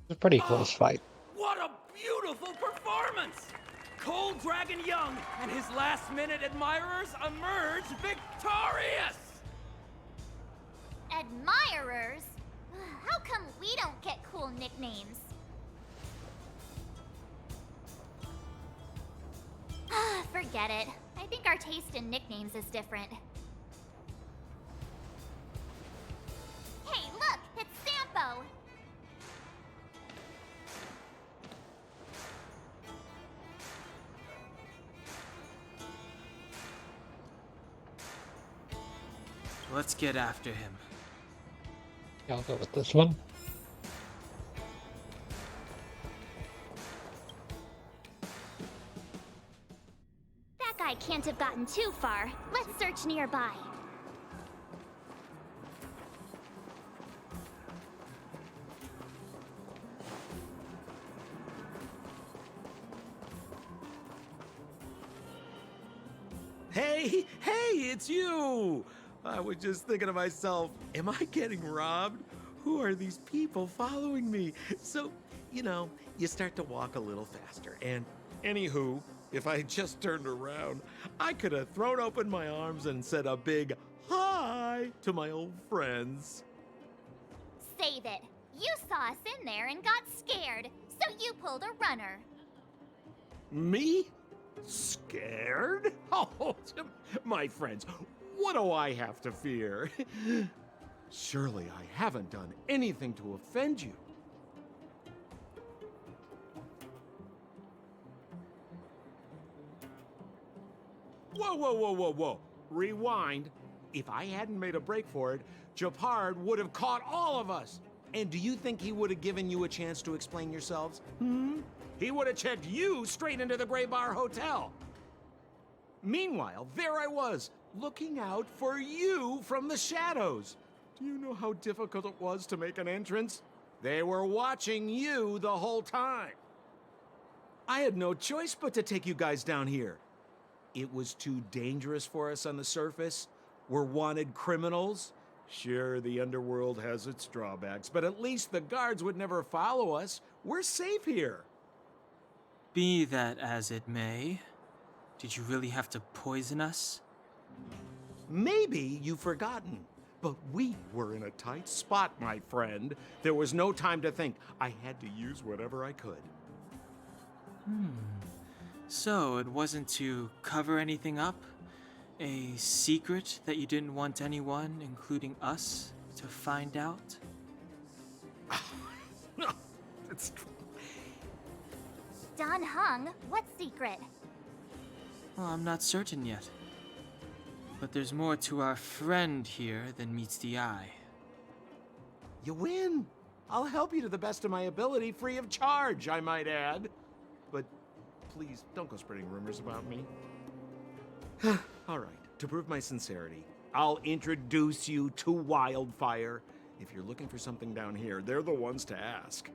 It's a pretty close fight. What a beautiful performance! Cold Dragon Young and his last-minute admirers emerge victorious! Admirers? How come we don't get cool nicknames? Forget it. I think our taste in nicknames is different. Hey, look! It's Sampo! Let's get after him. Yeah, I'll go with this one. That guy can't have gotten too far. Let's search nearby. Hey, it's you! I was just thinking to myself, am I getting robbed? Who are these people following me? So, you start to walk a little faster. And anywho, if I had just turned around, I could have thrown open my arms and said a big hi to my old friends. Save it. You saw us in there and got scared, so you pulled a runner. Me? Scared? Oh, my friends, what do I have to fear? Surely I haven't done anything to offend you. Whoa. Rewind. If I hadn't made a break for it, Japard would have caught all of us. And do you think he would have given you a chance to explain yourselves? He would have checked you straight into the Gray Bar Hotel. Meanwhile, there I was, looking out for you from the shadows. Do you know how difficult it was to make an entrance? They were watching you the whole time. I had no choice but to take you guys down here. It was too dangerous for us on the surface. We're wanted criminals. Sure, the underworld has its drawbacks, but at least the guards would never follow us. We're safe here. Be that as it may, did you really have to poison us? Maybe you've forgotten, but we were in a tight spot, my friend. There was no time to think. I had to use whatever I could. So it wasn't to cover anything up? A secret that you didn't want anyone, including us, to find out? No, it's... Don Hung, what secret? Well, I'm not certain yet. But there's more to our friend here than meets the eye. You win. I'll help you to the best of my ability, free of charge, I might add. But please, don't go spreading rumors about me. Alright, to prove my sincerity, I'll introduce you to Wildfire. If you're looking for something down here, they're the ones to ask.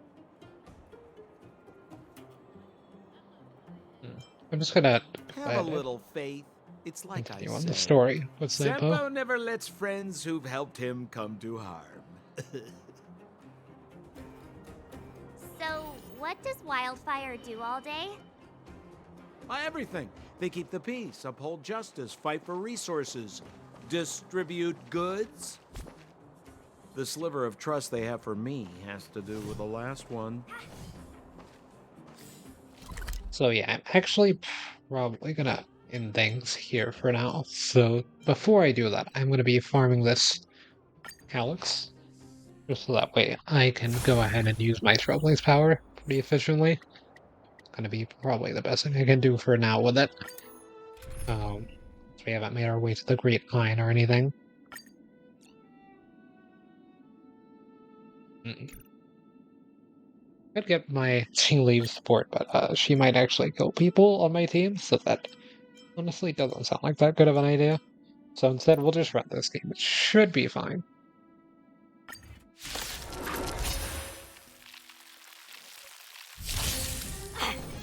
I'm just gonna go Have a ahead and little faith. It's like I continue on the said. story with Sampo. Sampo never lets friends who've helped him come to harm. So, what does Wildfire do all day? Everything. They keep the peace, uphold justice, fight for resources, distribute goods. The sliver of trust they have for me has to do with the last one. So yeah, I'm actually probably gonna end things here for now. So before I do that, I'm gonna be farming this Calyx, just so that way I can go ahead and use my Trailblaze power pretty efficiently. Gonna be probably the best thing I can do for now with it. So we haven't made our way to the Great Line or anything. Could get my team leave support, but she might actually kill people on my team, so that honestly doesn't sound like that good of an idea. So instead, we'll just run this game. It should be fine.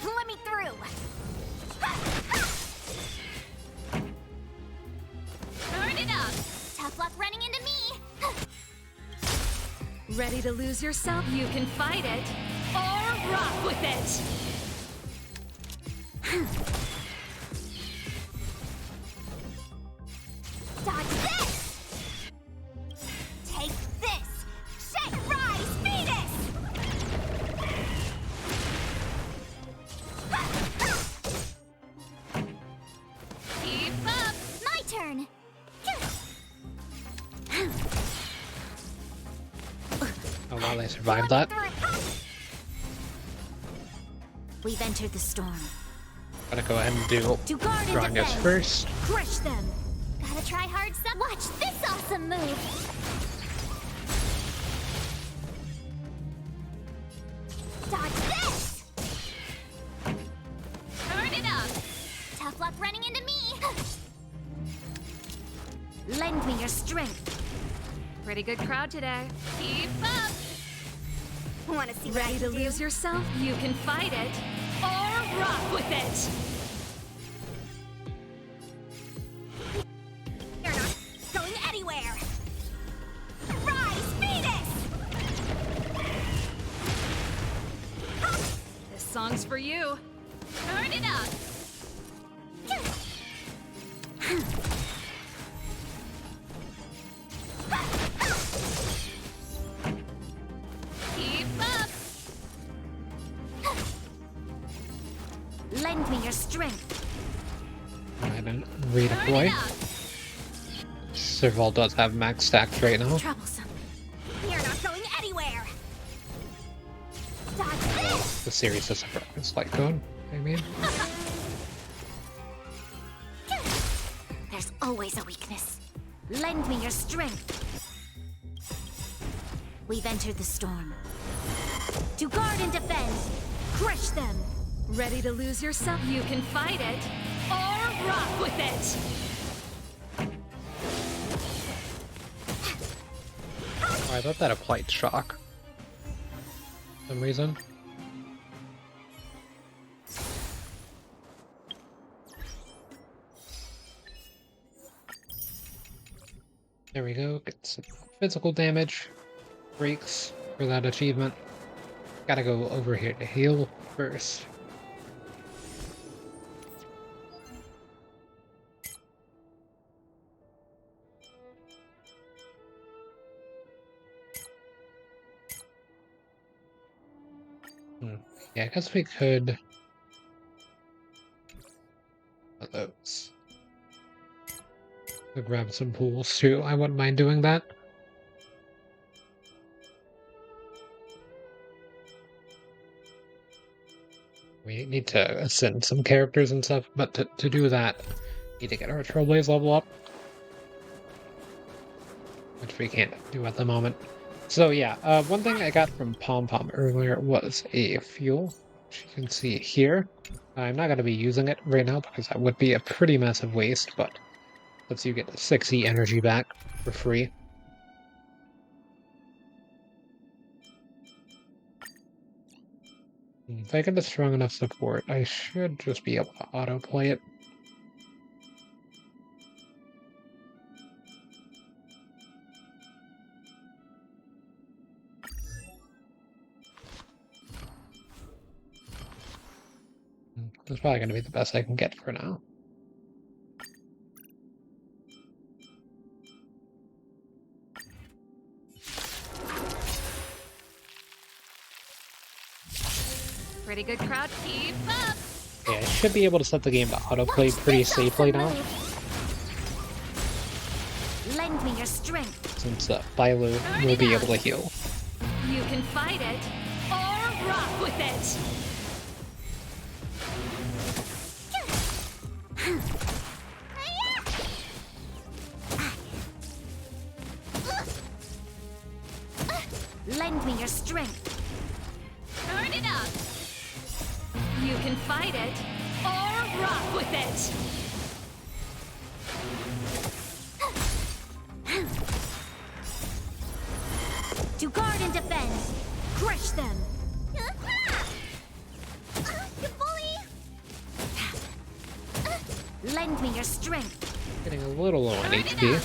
Let me through! Turn it up! Tough luck running into me! Ready to lose yourself? You can fight it, or rock with it! Dodge this! Take this! Shake, rise, Venus! Keep up! My turn! Oh wow, they survived that. We've entered the storm. Gotta go ahead and do To guard and Drawing us defend. first. Crush them! Gotta try hard stuff. Watch this awesome move! Dodge this! Turn it up! Tough luck running into me! Lend me your strength. Pretty good crowd today. Keep up! Wanna see Ready what to I can lose do? yourself? You can fight it, or rock with it! You're not going anywhere! Rise, Venus! This song's for you. Turn it up! Keep up! Lend me your strength. Go ahead and redeploy. Serval does have max stacks right now. Troublesome. You're not going anywhere! Dodge this! The series doesn't work as light code, I mean. There's always a weakness. Lend me your strength. We've entered the storm. To guard and defend. Crush them. Ready to lose yourself? You can fight it, or rock with it! Oh, I thought that applied shock. For some reason. There we go. Get some physical damage. Breaks for that achievement. Gotta go over here to heal first. Yeah, I guess we could put those. Could grab some pools too. I wouldn't mind doing that. We need to ascend some characters and stuff, but to do that, need to get our Trailblaze level up. Which we can't do at the moment. So yeah, one thing I got from Pom Pom earlier was a fuel which you can see here. I'm not going to be using it right now because that would be a pretty massive waste, but lets you get 60 energy back for free. If I get a strong enough support, I should just be able to autoplay it. That's probably going to be the best I can get for now. Pretty good crowd. Keep up. Yeah, I should be able to set the game to autoplay pretty safely now. Lend me your strength. Since Bailu will be able to heal. You can fight it or rock with it. Lend me your strength. Turn it up. You can fight it or rock with it. To guard and defend. Crush them. You bully! Lend me your strength. Getting a little low on HP.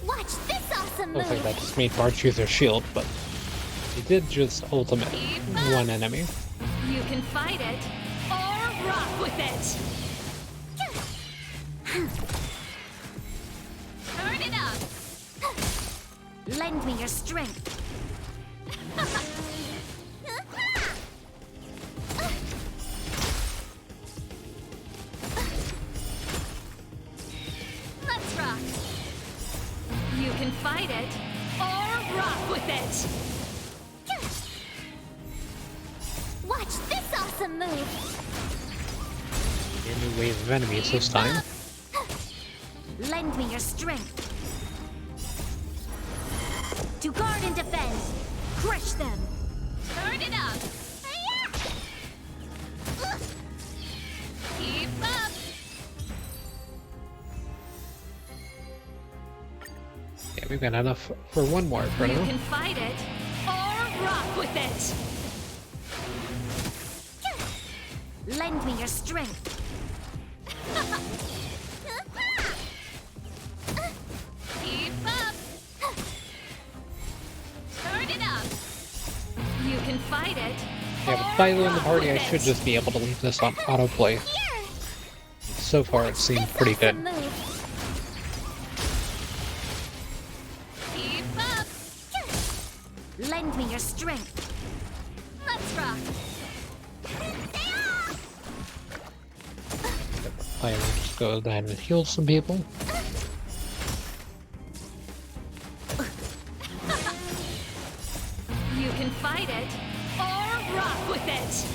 Watch this awesome move. Looks like that just made March use their shield, but he did just ultimate one enemy. You can fight it or rock with it. Turn it up. Lend me your strength. Let's rock. You can fight it or rock with it. Watch this awesome move. A new wave of enemies this time. Lend me your strength. To guard and defend. Crush them. Turn it up. Keep up. Yeah, we've got enough for one more for You now. can fight it or rock with it. Lend me your strength. Keep up. Turn it up. You can fight it. Yeah, with Bailu in the party, I should just be able to leave this on autoplay. So far, it seemed pretty good. Keep up. Lend me your strength. Let's rock. Bailu just go ahead and heal some people. You can fight it or rock with it.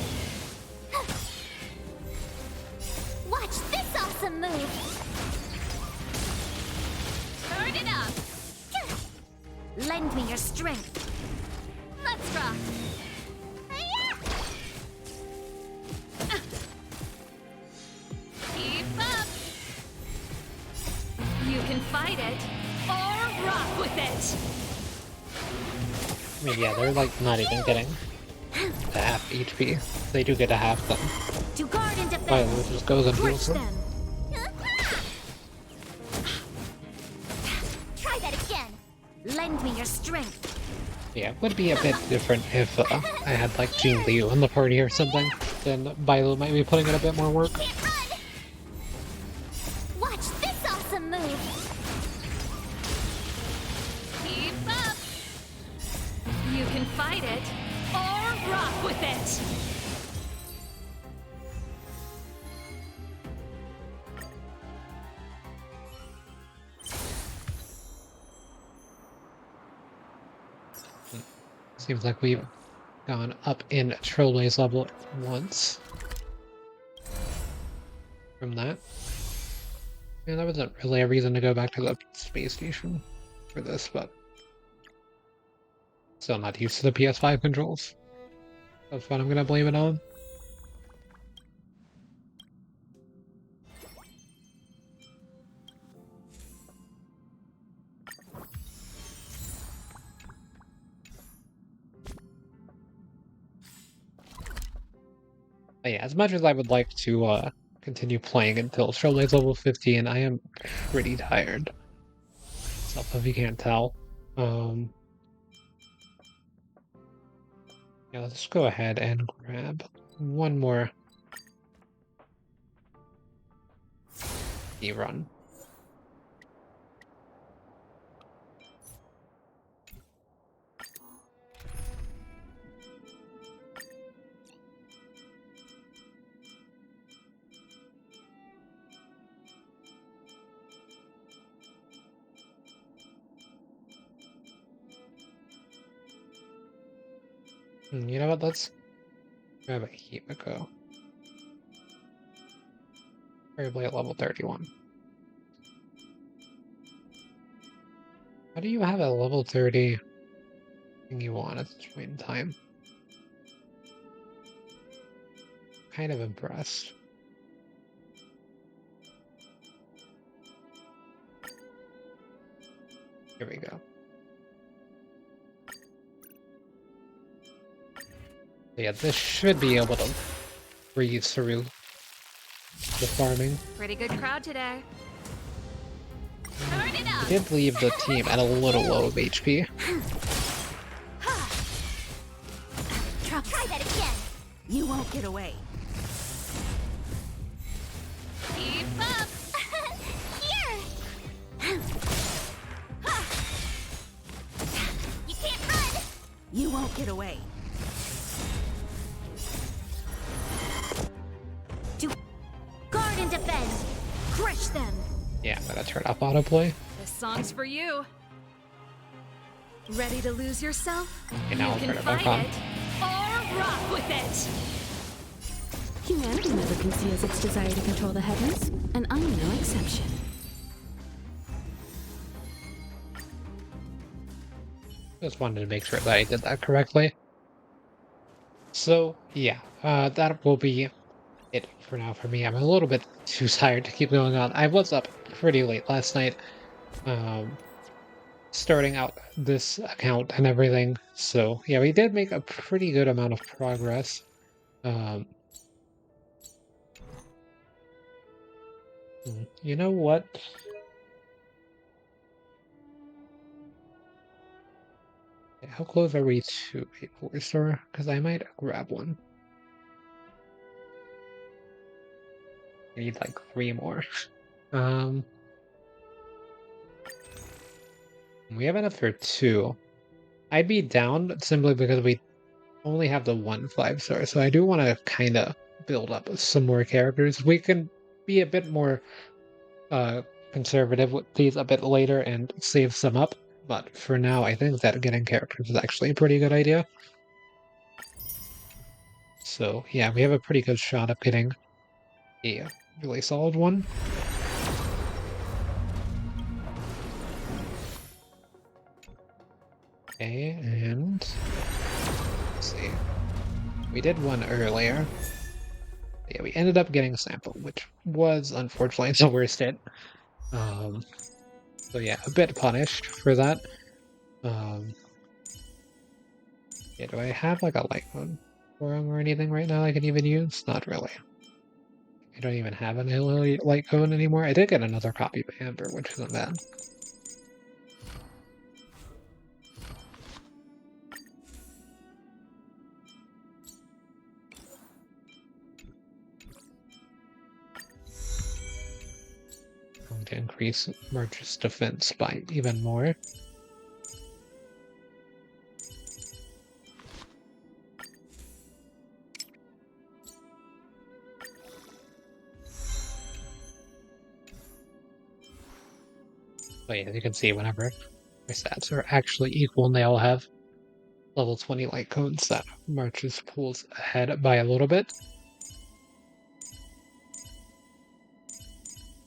Watch this awesome move. Turn it up. Lend me your strength. Let's rock. Keep up. You can fight it or rock with it. I mean, yeah, they're like not even getting the half HP. They do get a half then. To guard and defend. Bailu just goes and Crush heals them. them. Try that again. Lend me your strength. Yeah, it would be a bit different if I had like Jean Liu in the party or something. Then Bailu might be putting in a bit more work. Watch this awesome move. Keep up. You can fight it or rock with it. Seems like we've gone up in Trailblaze level once. From that. Yeah, that wasn't really a reason to go back to the space station. for this, but still not used to the PS5 controls. That's what I'm gonna blame it on. But yeah, as much as I would like to continue playing until Shogun's level 15, I am pretty tired. So if you can't tell. Yeah, let's go ahead and grab one more run. You know what? Let's grab a Himiko. Probably at level 31. How do you have a level 30 thing you want at this point in time? Kind of impressed. Here we go. Yeah, this should be able to breeze through the farming. Pretty good crowd today. I did leave the team at a little low of HP. Try that again. You won't get away. Keep up! Here! You can't run! You won't get away. Guard and defend! Crush them! Yeah, I'm gonna turn off autoplay. This song's for you. Ready to lose yourself? Okay, now I'll you turn can it back fight on. it or rock with it. Humanity never conceals its desire to control the heavens, and I'm no exception. Just wanted to make sure that I did that correctly. So, yeah, that will be it for now for me. I'm a little bit too tired to keep going on. I was up pretty late last night, starting out this account and everything. So, yeah, we did make a pretty good amount of progress. You know what? How close are we to a 4-star? Because I might grab one. I need like 3 more. We have enough for 2. I'd be down simply because we only have the 1 5-star, so I do want to kind of build up some more characters. We can be a bit more conservative with these a bit later and save some up, but for now, I think that getting characters is actually a pretty good idea. So yeah, we have a pretty good shot of getting a really solid one. Okay, and let's see. We did one earlier. Yeah, we ended up getting a sample, which was unfortunately the worst hit. So yeah, a bit punished for that. Yeah, do I have like a light mode forum or anything right now I can even use? Not really. I don't even have an light cone anymore. I did get another copy of Amber, which isn't bad. Going to increase Merch's defense by even more. But yeah, as you can see, whenever my stats are actually equal, and they all have level 20 light cones, that Marches pulls ahead by a little bit.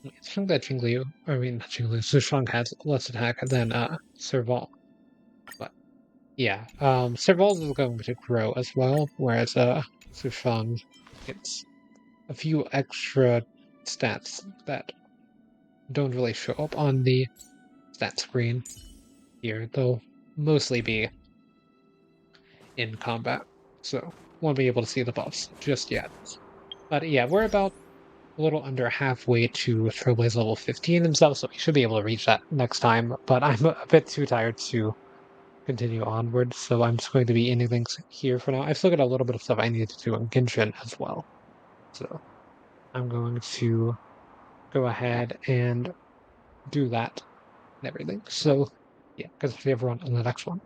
I think that not Jingliu, Sushang has less attack than Serval. But yeah, Serval's is going to grow as well, whereas Sushang gets a few extra stats that don't really show up on the stat screen here. They'll mostly be in combat, so won't be able to see the buffs just yet. But yeah, we're about a little under halfway to Trailblaze level 15 and stuff, so we should be able to reach that next time. But I'm a bit too tired to continue onward, so I'm just going to be ending things here for now. I've still got a little bit of stuff I need to do in Genshin as well. So I'm going to go ahead and do that and everything. So yeah, because see everyone in the next one.